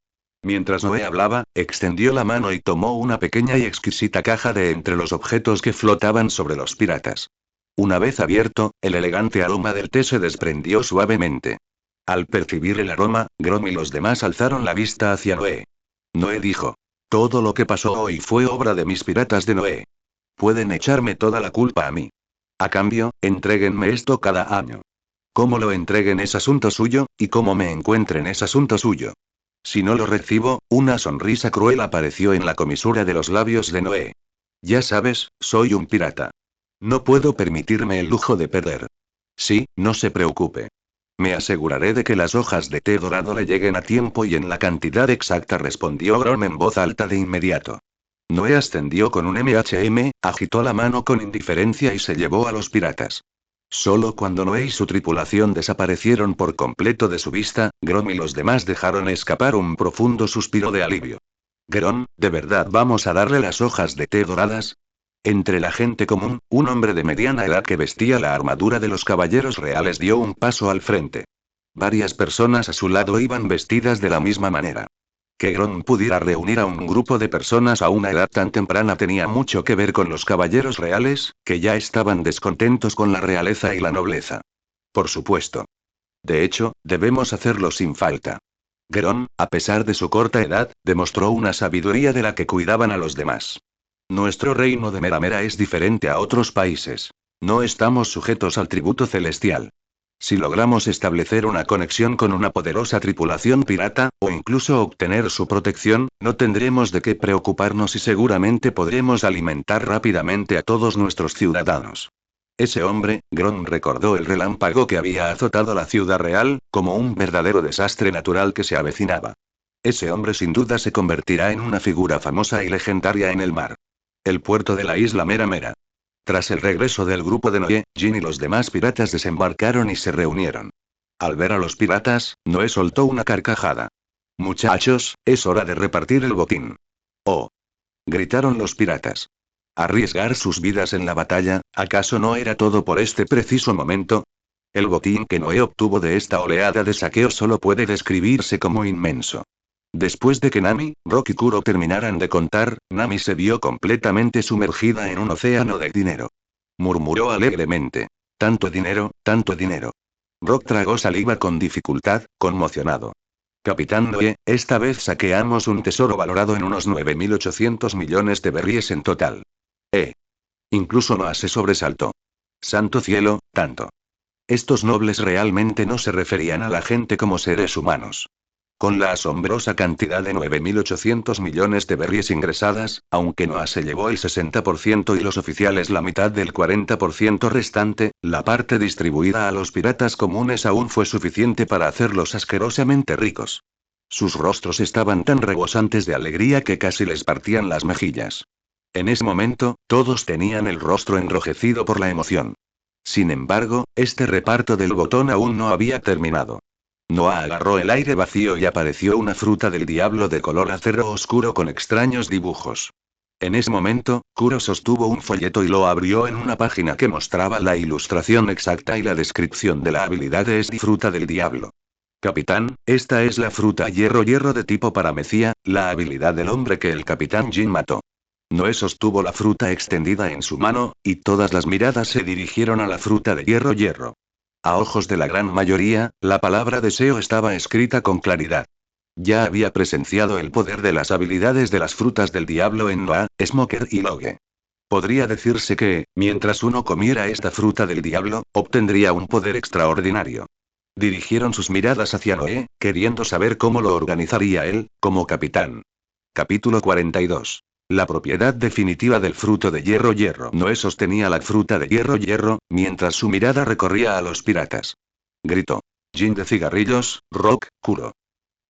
Mientras Noé hablaba, extendió la mano y tomó una pequeña y exquisita caja de entre los objetos que flotaban sobre los piratas. Una vez abierto, el elegante aroma del té se desprendió suavemente. Al percibir el aroma, Grom y los demás alzaron la vista hacia Noé. Noé dijo: Todo lo que pasó hoy fue obra de mis piratas de Noé. Pueden echarme toda la culpa a mí. A cambio, entréguenme esto cada año. Cómo lo entreguen es asunto suyo, y cómo me encuentren es asunto suyo. Si no lo recibo, una sonrisa cruel apareció en la comisura de los labios de Noé. Ya sabes, soy un pirata. No puedo permitirme el lujo de perder. Sí, no se preocupe. Me aseguraré de que las hojas de té dorado le lleguen a tiempo y en la cantidad exacta, respondió Grom en voz alta de inmediato. Noé ascendió con un MHM, agitó la mano con indiferencia y se llevó a los piratas. Solo cuando Noé y su tripulación desaparecieron por completo de su vista, Grom y los demás dejaron escapar un profundo suspiro de alivio. Grom, ¿de verdad vamos a darle las hojas de té doradas? Entre la gente común, un hombre de mediana edad que vestía la armadura de los caballeros reales dio un paso al frente. Varias personas a su lado iban vestidas de la misma manera. Que Grom pudiera reunir a un grupo de personas a una edad tan temprana tenía mucho que ver con los caballeros reales, que ya estaban descontentos con la realeza y la nobleza. Por supuesto. De hecho, debemos hacerlo sin falta. Gerón, a pesar de su corta edad, demostró una sabiduría de la que cuidaban a los demás. Nuestro reino de Meramera es diferente a otros países. No estamos sujetos al tributo celestial. Si logramos establecer una conexión con una poderosa tripulación pirata, o incluso obtener su protección, no tendremos de qué preocuparnos y seguramente podremos alimentar rápidamente a todos nuestros ciudadanos. Ese hombre, Gron recordó el relámpago que había azotado la ciudad real, como un verdadero desastre natural que se avecinaba. Ese hombre sin duda se convertirá en una figura famosa y legendaria en el mar. El puerto de la isla Mera Mera. Tras el regreso del grupo de Noé, Jin y los demás piratas desembarcaron y se reunieron. Al ver a los piratas, Noé soltó una carcajada. Muchachos, es hora de repartir el botín. ¡Oh! Gritaron los piratas. ¿Arriesgar sus vidas en la batalla, acaso no era todo por este preciso momento? El botín que Noé obtuvo de esta oleada de saqueo solo puede describirse como inmenso. Después de que Nami, Rock y Kuro terminaran de contar, Nami se vio completamente sumergida en un océano de dinero. Murmuró alegremente. Tanto dinero, tanto dinero. Rock tragó saliva con dificultad, conmocionado. Capitán Noé, esta vez saqueamos un tesoro valorado en unos 9.800 millones de berríes en total. Incluso Noah se sobresaltó. Santo cielo, tanto. Estos nobles realmente no se referían a la gente como seres humanos. Con la asombrosa cantidad de 9.800 millones de berries ingresadas, aunque Noah se llevó el 60% y los oficiales la mitad del 40% restante, la parte distribuida a los piratas comunes aún fue suficiente para hacerlos asquerosamente ricos. Sus rostros estaban tan rebosantes de alegría que casi les partían las mejillas. En ese momento, todos tenían el rostro enrojecido por la emoción. Sin embargo, este reparto del botón aún no había terminado. Noah agarró el aire vacío y apareció una fruta del diablo de color acero oscuro con extraños dibujos. En ese momento, Kuro sostuvo un folleto y lo abrió en una página que mostraba la ilustración exacta y la descripción de la habilidad de esta fruta del diablo. Capitán, esta es la fruta hierro de tipo paramecia, la habilidad del hombre que el capitán Jin mató. Noé sostuvo la fruta extendida en su mano, y todas las miradas se dirigieron a la fruta de hierro. A ojos de la gran mayoría, la palabra deseo estaba escrita con claridad. Ya había presenciado el poder de las habilidades de las frutas del diablo en Noah, Smoker y Logue. Podría decirse que, mientras uno comiera esta fruta del diablo, obtendría un poder extraordinario. Dirigieron sus miradas hacia Noé, queriendo saber cómo lo organizaría él, como capitán. Capítulo 42. La propiedad definitiva del fruto de hierro. Noé sostenía la fruta de hierro, mientras su mirada recorría a los piratas. Gritó. Jin de cigarrillos, Rock, Kuro.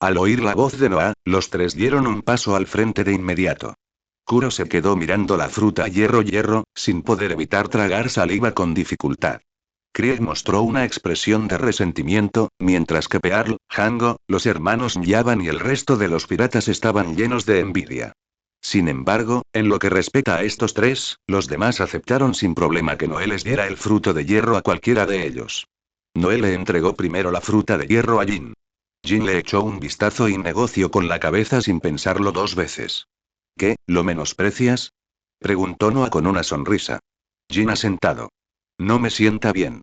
Al oír la voz de Noah, los tres dieron un paso al frente de inmediato. Kuro se quedó mirando la fruta hierro, sin poder evitar tragar saliva con dificultad. Krieg mostró una expresión de resentimiento, mientras que Pearl, Hango, los hermanos Yavan y el resto de los piratas estaban llenos de envidia. Sin embargo, en lo que respecta a estos tres, los demás aceptaron sin problema que Noé les diera el fruto de hierro a cualquiera de ellos. Noé le entregó primero la fruta de hierro a Jin. Jin le echó un vistazo y negoció con la cabeza sin pensarlo dos veces. ¿Qué, lo menosprecias? Preguntó Noah con una sonrisa. Jin asentado. No me sienta bien.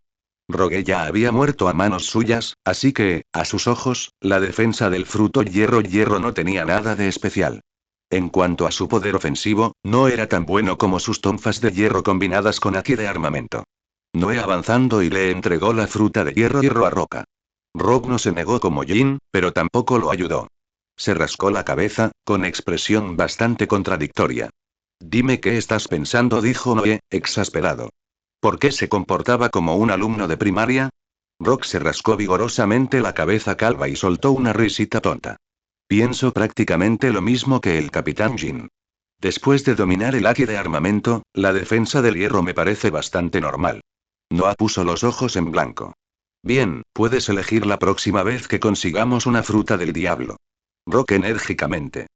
Rogue ya había muerto a manos suyas, así que, a sus ojos, la defensa del fruto hierro no tenía nada de especial. En cuanto a su poder ofensivo, no era tan bueno como sus tonfas de hierro combinadas con haki de armamento. Noé avanzando y le entregó la fruta de hierro a Roca. Rock no se negó como Jin, pero tampoco lo ayudó. Se rascó la cabeza, con expresión bastante contradictoria. Dime qué estás pensando, dijo Noé, exasperado. ¿Por qué se comportaba como un alumno de primaria? Rock se rascó vigorosamente la cabeza calva y soltó una risita tonta. Pienso prácticamente lo mismo que el capitán Jin. Después de dominar el haki de armamento, la defensa del hierro me parece bastante normal. Noah puso los ojos en blanco. Bien, puedes elegir la próxima vez que consigamos una fruta del diablo. Rock enérgicamente.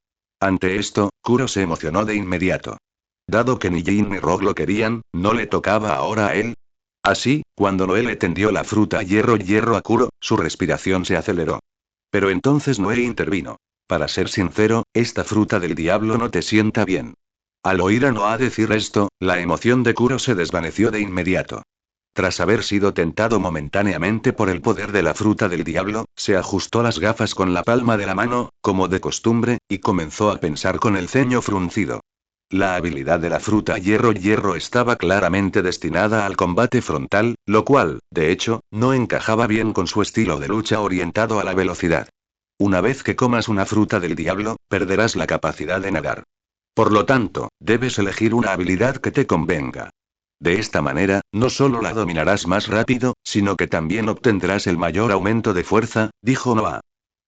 Ante esto, Kuro se emocionó de inmediato. Dado que ni Jin ni Rock lo querían, ¿no le tocaba ahora a él? Así, cuando Noé le tendió la fruta hierro a Kuro, su respiración se aceleró. Pero entonces Noé intervino. Para ser sincero, esta fruta del diablo no te sienta bien. Al oír a Noah decir esto, la emoción de Kuro se desvaneció de inmediato. Tras haber sido tentado momentáneamente por el poder de la fruta del diablo, se ajustó las gafas con la palma de la mano, como de costumbre, y comenzó a pensar con el ceño fruncido. La habilidad de la fruta hierro estaba claramente destinada al combate frontal, lo cual, de hecho, no encajaba bien con su estilo de lucha orientado a la velocidad. Una vez que comas una fruta del diablo, perderás la capacidad de nadar. Por lo tanto, debes elegir una habilidad que te convenga. De esta manera, no solo la dominarás más rápido, sino que también obtendrás el mayor aumento de fuerza, dijo Noah.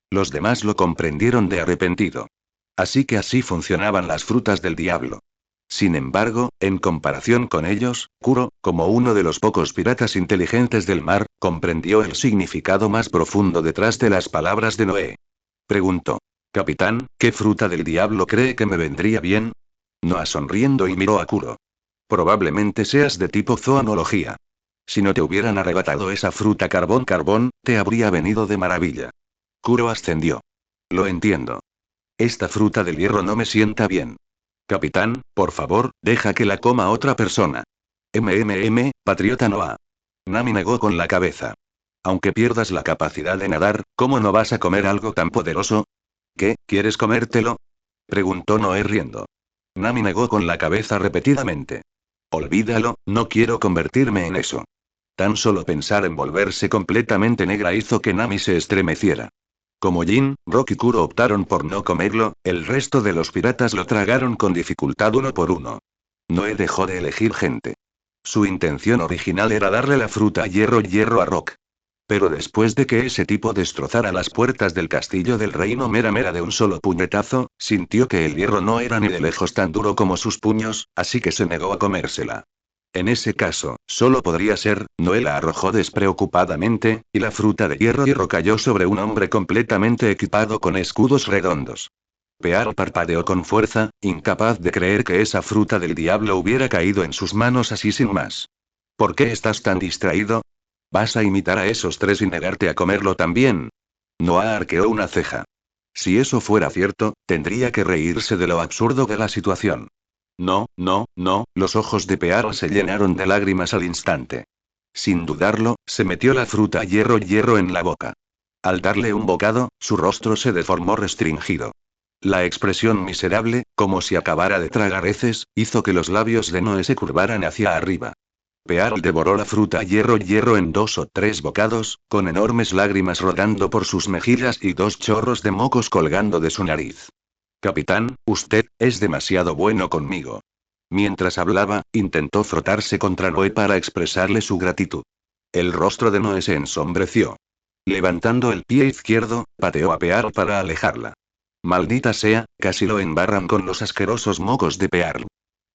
Los demás lo comprendieron de arrepentido. Así que así funcionaban las frutas del diablo. Sin embargo, en comparación con ellos, Kuro, como uno de los pocos piratas inteligentes del mar, comprendió el significado más profundo detrás de las palabras de Noé. Preguntó. Capitán, ¿qué fruta del diablo cree que me vendría bien? Noah sonriendo y miró a Kuro. Probablemente seas de tipo zoonología. Si no te hubieran arrebatado esa fruta carbón, te habría venido de maravilla. Kuro ascendió. Lo entiendo. Esta fruta del hierro no me sienta bien. Capitán, por favor, deja que la coma otra persona. Patriota Noah. Nami negó con la cabeza. Aunque pierdas la capacidad de nadar, ¿cómo no vas a comer algo tan poderoso? ¿Qué, quieres comértelo? Preguntó Noé riendo. Nami negó con la cabeza repetidamente. Olvídalo, no quiero convertirme en eso. Tan solo pensar en volverse completamente negra hizo que Nami se estremeciera. Como Jin, Rock y Kuro optaron por no comerlo, el resto de los piratas lo tragaron con dificultad uno por uno. Noé dejó de elegir gente. Su intención original era darle la fruta hierro a Rock. Pero después de que ese tipo destrozara las puertas del castillo del reino Mera de un solo puñetazo, sintió que el hierro no era ni de lejos tan duro como sus puños, así que se negó a comérsela. En ese caso, solo podría ser, Noé la arrojó despreocupadamente, y la fruta de hierro cayó sobre un hombre completamente equipado con escudos redondos. Pear parpadeó con fuerza, incapaz de creer que esa fruta del diablo hubiera caído en sus manos así sin más. ¿Por qué estás tan distraído? ¿Vas a imitar a esos tres y negarte a comerlo también? Noah arqueó una ceja. Si eso fuera cierto, tendría que reírse de lo absurdo de la situación. No, los ojos de Pear se llenaron de lágrimas al instante. Sin dudarlo, se metió la fruta hierro en la boca. Al darle un bocado, su rostro se deformó restringido. La expresión miserable, como si acabara de tragar heces, hizo que los labios de Noé se curvaran hacia arriba. Pearl devoró la fruta hierro en 2 o 3 bocados, con enormes lágrimas rodando por sus mejillas y 2 chorros de mocos colgando de su nariz. Capitán, usted, es demasiado bueno conmigo. Mientras hablaba, intentó frotarse contra Noé para expresarle su gratitud. El rostro de Noé se ensombreció. Levantando el pie izquierdo, pateó a Pearl para alejarla. Maldita sea, casi lo embarran con los asquerosos mocos de Pearl.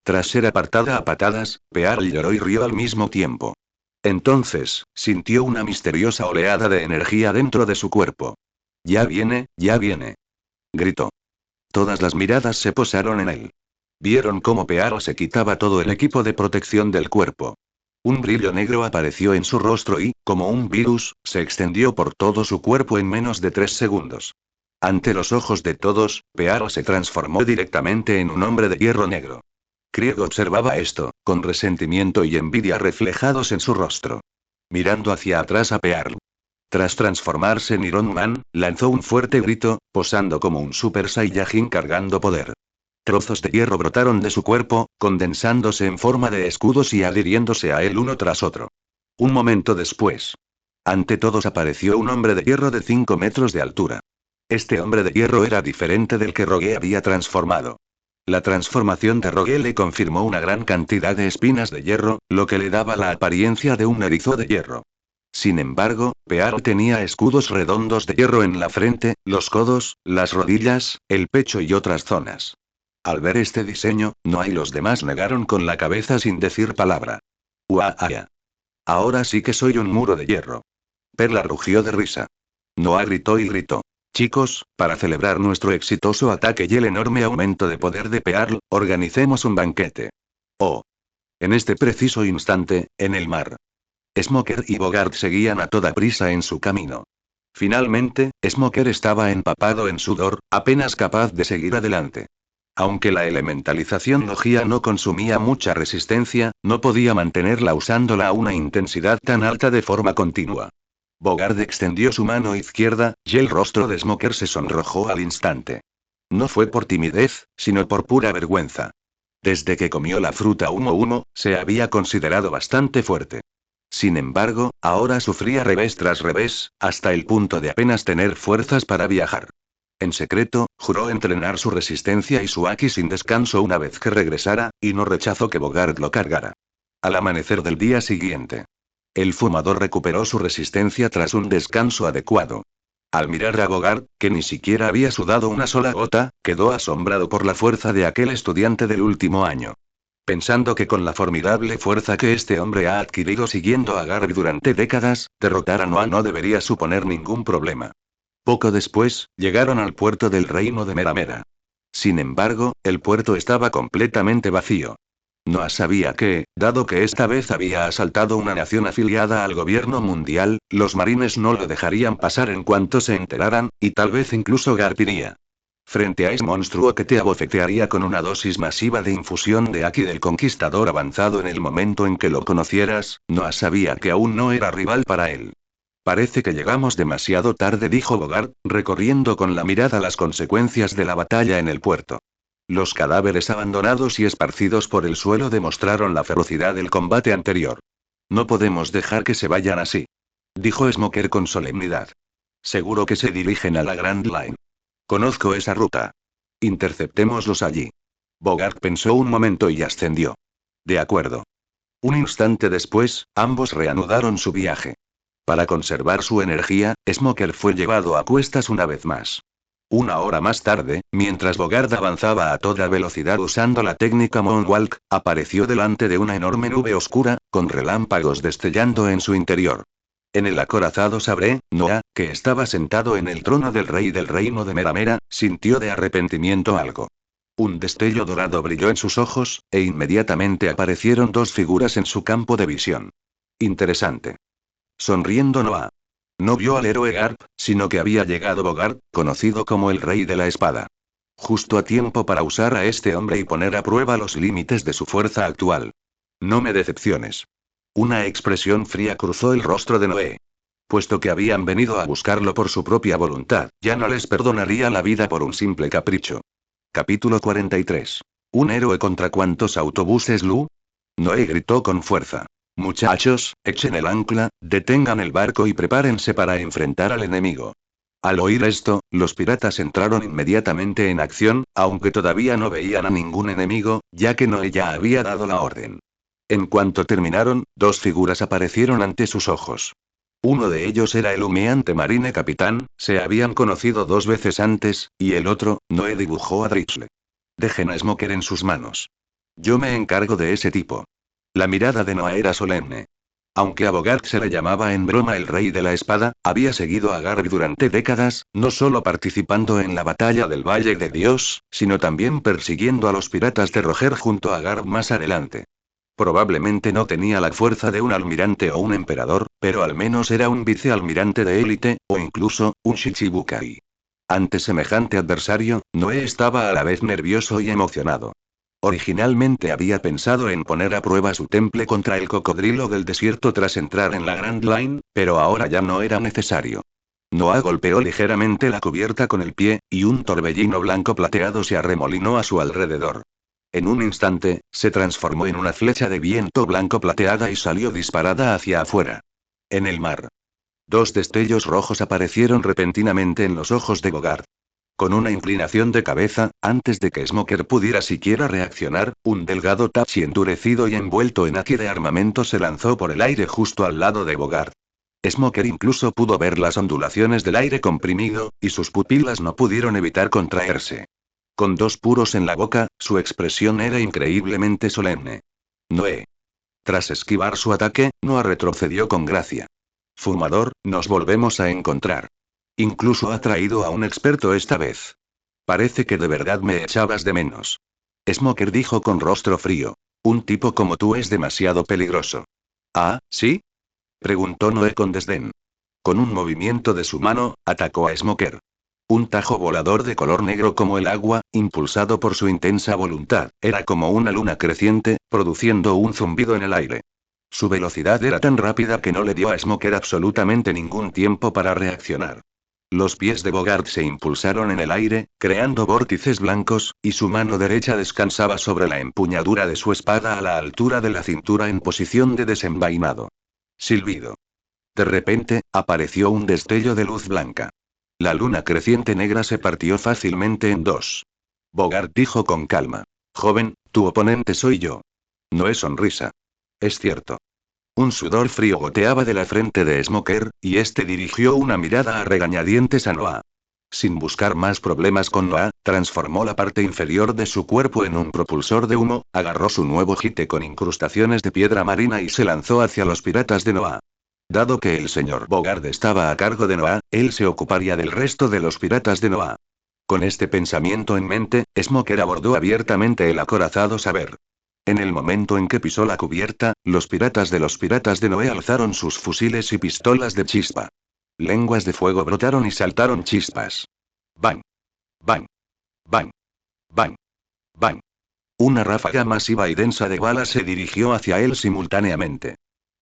Tras ser apartada a patadas, Pearl lloró y rió al mismo tiempo. Entonces, sintió una misteriosa oleada de energía dentro de su cuerpo. Ya viene, gritó. Todas las miradas se posaron en él. Vieron cómo Pearl se quitaba todo el equipo de protección del cuerpo. Un brillo negro apareció en su rostro y, como un virus, se extendió por todo su cuerpo en menos de 3 segundos. Ante los ojos de todos, Pearl se transformó directamente en un hombre de hierro negro. Krieg observaba esto, con resentimiento y envidia reflejados en su rostro. Mirando hacia atrás a Pearl. Tras transformarse en Iron Man, lanzó un fuerte grito, posando como un Super Saiyajin cargando poder. Trozos de hierro brotaron de su cuerpo, condensándose en forma de escudos y adhiriéndose a él uno tras otro. Un momento después. Ante todos apareció un hombre de hierro de 5 metros de altura. Este hombre de hierro era diferente del que Rogue había transformado. La transformación de Rogue le confirmó una gran cantidad de espinas de hierro, lo que le daba la apariencia de un erizo de hierro. Sin embargo, Pearl tenía escudos redondos de hierro en la frente, los codos, las rodillas, el pecho y otras zonas. Al ver este diseño, Noah y los demás negaron con la cabeza sin decir palabra. ¡Uaaya! Ahora sí que soy un muro de hierro. Perla rugió de risa. Noah gritó y gritó. Chicos, para celebrar nuestro exitoso ataque y el enorme aumento de poder de Pearl, organicemos un banquete. Oh. En este preciso instante, en el mar. Smoker y Bogart seguían a toda prisa en su camino. Finalmente, Smoker estaba empapado en sudor, apenas capaz de seguir adelante. Aunque la elementalización Logia no consumía mucha resistencia, no podía mantenerla usándola a una intensidad tan alta de forma continua. Bogard extendió su mano izquierda, y el rostro de Smoker se sonrojó al instante. No fue por timidez, sino por pura vergüenza. Desde que comió la fruta humo humo, se había considerado bastante fuerte. Sin embargo, ahora sufría revés tras revés, hasta el punto de apenas tener fuerzas para viajar. En secreto, juró entrenar su resistencia y su Aki sin descanso una vez que regresara, y no rechazó que Bogard lo cargara. Al amanecer del día siguiente, el fumador recuperó su resistencia tras un descanso adecuado. Al mirar a Bogard, que ni siquiera había sudado una sola gota, quedó asombrado por la fuerza de aquel estudiante del último año. Pensando que con la formidable fuerza que este hombre ha adquirido siguiendo a Garby durante décadas, derrotar a Noah no debería suponer ningún problema. Poco después, llegaron al puerto del reino de Meramera. Sin embargo, el puerto estaba completamente vacío. Noah sabía que, dado que esta vez había asaltado una nación afiliada al gobierno mundial, los marines no lo dejarían pasar en cuanto se enteraran, y tal vez incluso garpiría. Frente a ese monstruo que te abofetearía con una dosis masiva de infusión de Aki del conquistador avanzado en el momento en que lo conocieras, Noah sabía que aún no era rival para él. Parece que llegamos demasiado tarde, dijo Bogard, recorriendo con la mirada las consecuencias de la batalla en el puerto. Los cadáveres abandonados y esparcidos por el suelo demostraron la ferocidad del combate anterior. No podemos dejar que se vayan así, dijo Smoker con solemnidad. Seguro que se dirigen a la Grand Line. Conozco esa ruta. Interceptémoslos allí. Bogard pensó un momento y ascendió. De acuerdo. Un instante después, ambos reanudaron su viaje. Para conservar su energía, Smoker fue llevado a cuestas una vez más. Una hora más tarde, mientras Bogard avanzaba a toda velocidad usando la técnica Moonwalk, apareció delante de una enorme nube oscura, con relámpagos destellando en su interior. En el acorazado Sabre, Noah, que estaba sentado en el trono del rey del reino de Meramera, sintió de arrepentimiento algo. Un destello dorado brilló en sus ojos, e inmediatamente aparecieron dos figuras en su campo de visión. Interesante. Sonriendo Noah. No vio al héroe Garp, sino que había llegado Bogard, conocido como el Rey de la Espada. Justo a tiempo para usar a este hombre y poner a prueba los límites de su fuerza actual. No me decepciones. Una expresión fría cruzó el rostro de Noé. Puesto que habían venido a buscarlo por su propia voluntad, ya no les perdonaría la vida por un simple capricho. Capítulo 43. ¿Un héroe contra cuántos autobuses, Lu? Noé gritó con fuerza. Muchachos, echen el ancla, detengan el barco y prepárense para enfrentar al enemigo. Al oír esto, los piratas entraron inmediatamente en acción, aunque todavía no veían a ningún enemigo, ya que Noé ya había dado la orden. En cuanto terminaron, dos figuras aparecieron ante sus ojos. Uno de ellos era el humeante marine capitán, se habían conocido 2 veces antes, y el otro, Noé dibujó a Drisle. Dejen a Smoker en sus manos. Yo me encargo de ese tipo. La mirada de Noah era solemne. Aunque a Bogard se le llamaba en broma el Rey de la Espada, había seguido a Garby durante décadas, no solo participando en la batalla del Valle de Dios, sino también persiguiendo a los piratas de Roger junto a Garb más adelante. Probablemente no tenía la fuerza de un almirante o un emperador, pero al menos era un vicealmirante de élite, o incluso, un Shichibukai. Ante semejante adversario, Noé estaba a la vez nervioso y emocionado. Originalmente había pensado en poner a prueba su temple contra el cocodrilo del desierto tras entrar en la Grand Line, pero ahora ya no era necesario. Noah golpeó ligeramente la cubierta con el pie, y un torbellino blanco plateado se arremolinó a su alrededor. En un instante, se transformó en una flecha de viento blanco plateada y salió disparada hacia afuera. En el mar. Dos destellos rojos aparecieron repentinamente en los ojos de Bogard. Con una inclinación de cabeza, antes de que Smoker pudiera siquiera reaccionar, un delgado tachi endurecido y envuelto en haki de armamento se lanzó por el aire justo al lado de Bogard. Smoker incluso pudo ver las ondulaciones del aire comprimido, y sus pupilas no pudieron evitar contraerse. Con dos puros en la boca, su expresión era increíblemente solemne. Noé. Tras esquivar su ataque, Noah retrocedió con gracia. Fumador, nos volvemos a encontrar. Incluso ha traído a un experto esta vez. Parece que de verdad me echabas de menos. Smoker dijo con rostro frío. Un tipo como tú es demasiado peligroso. ¿Ah, sí? Preguntó Noé con desdén. Con un movimiento de su mano, atacó a Smoker. Un tajo volador de color negro como el agua, impulsado por su intensa voluntad, era como una luna creciente, produciendo un zumbido en el aire. Su velocidad era tan rápida que no le dio a Smoker absolutamente ningún tiempo para reaccionar. Los pies de Bogart se impulsaron en el aire, creando vórtices blancos, y su mano derecha descansaba sobre la empuñadura de su espada a la altura de la cintura en posición de desenvainado. Silbido. De repente, apareció un destello de luz blanca. La luna creciente negra se partió fácilmente en dos. Bogart dijo con calma. Joven, tu oponente soy yo. No es sonrisa. Es cierto. Un sudor frío goteaba de la frente de Smoker, y este dirigió una mirada a regañadientes a Noah. Sin buscar más problemas con Noah, transformó la parte inferior de su cuerpo en un propulsor de humo, agarró su nuevo jite con incrustaciones de piedra marina y se lanzó hacia los piratas de Noah. Dado que el señor Bogart estaba a cargo de Noah, él se ocuparía del resto de los piratas de Noah. Con este pensamiento en mente, Smoker abordó abiertamente el acorazado Saber. En el momento en que pisó la cubierta, los piratas de Noé alzaron sus fusiles y pistolas de chispa. Lenguas de fuego brotaron y saltaron chispas. ¡Bang! ¡Bang! ¡Bang! ¡Bang! ¡Bang! Una ráfaga masiva y densa de balas se dirigió hacia él simultáneamente.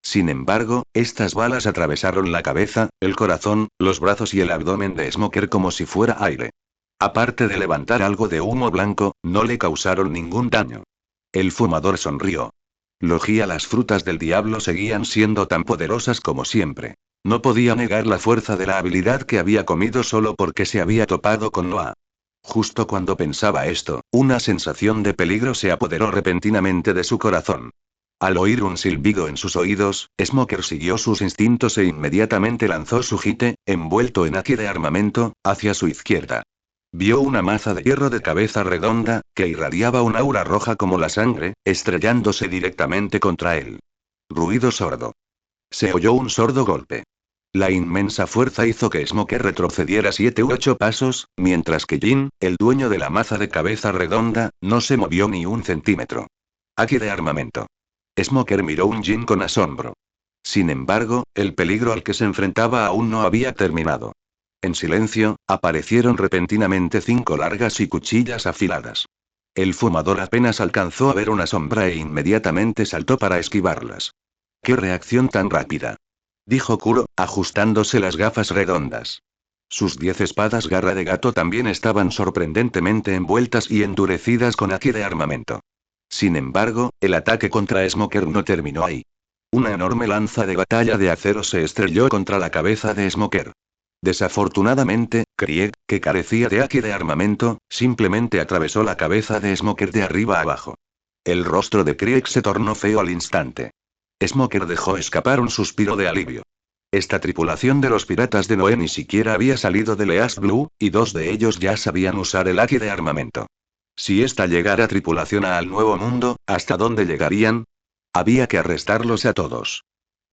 Sin embargo, estas balas atravesaron la cabeza, el corazón, los brazos y el abdomen de Smoker como si fuera aire. Aparte de levantar algo de humo blanco, no le causaron ningún daño. El fumador sonrió. Las frutas del diablo seguían siendo tan poderosas como siempre. No podía negar la fuerza de la habilidad que había comido solo porque se había topado con Noah. Justo cuando pensaba esto, una sensación de peligro se apoderó repentinamente de su corazón. Al oír un silbido en sus oídos, Smoker siguió sus instintos e inmediatamente lanzó su jite, envuelto en haki de armamento, hacia su izquierda. Vio una maza de hierro de cabeza redonda, que irradiaba un aura roja como la sangre, estrellándose directamente contra él. Ruido sordo. Se oyó un sordo golpe. La inmensa fuerza hizo que Smoker retrocediera 7 u 8 pasos, mientras que Jin, el dueño de la maza de cabeza redonda, no se movió ni un centímetro. Haki de armamento. Smoker miró a Jin con asombro. Sin embargo, el peligro al que se enfrentaba aún no había terminado. En silencio, aparecieron repentinamente 5 largas y cuchillas afiladas. El fumador apenas alcanzó a ver una sombra e inmediatamente saltó para esquivarlas. ¡Qué reacción tan rápida! Dijo Kuro, ajustándose las gafas redondas. Sus 10 espadas garra de gato también estaban sorprendentemente envueltas y endurecidas con haki de armamento. Sin embargo, el ataque contra Smoker no terminó ahí. Una enorme lanza de batalla de acero se estrelló contra la cabeza de Smoker. Desafortunadamente, Krieg, que carecía de haki de armamento, simplemente atravesó la cabeza de Smoker de arriba a abajo. El rostro de Krieg se tornó feo al instante. Smoker dejó escapar un suspiro de alivio. Esta tripulación de los piratas de Noé ni siquiera había salido de East Blue, y 2 de ellos ya sabían usar el haki de armamento. Si esta llegara tripulación al Nuevo Mundo, ¿hasta dónde llegarían? Había que arrestarlos a todos.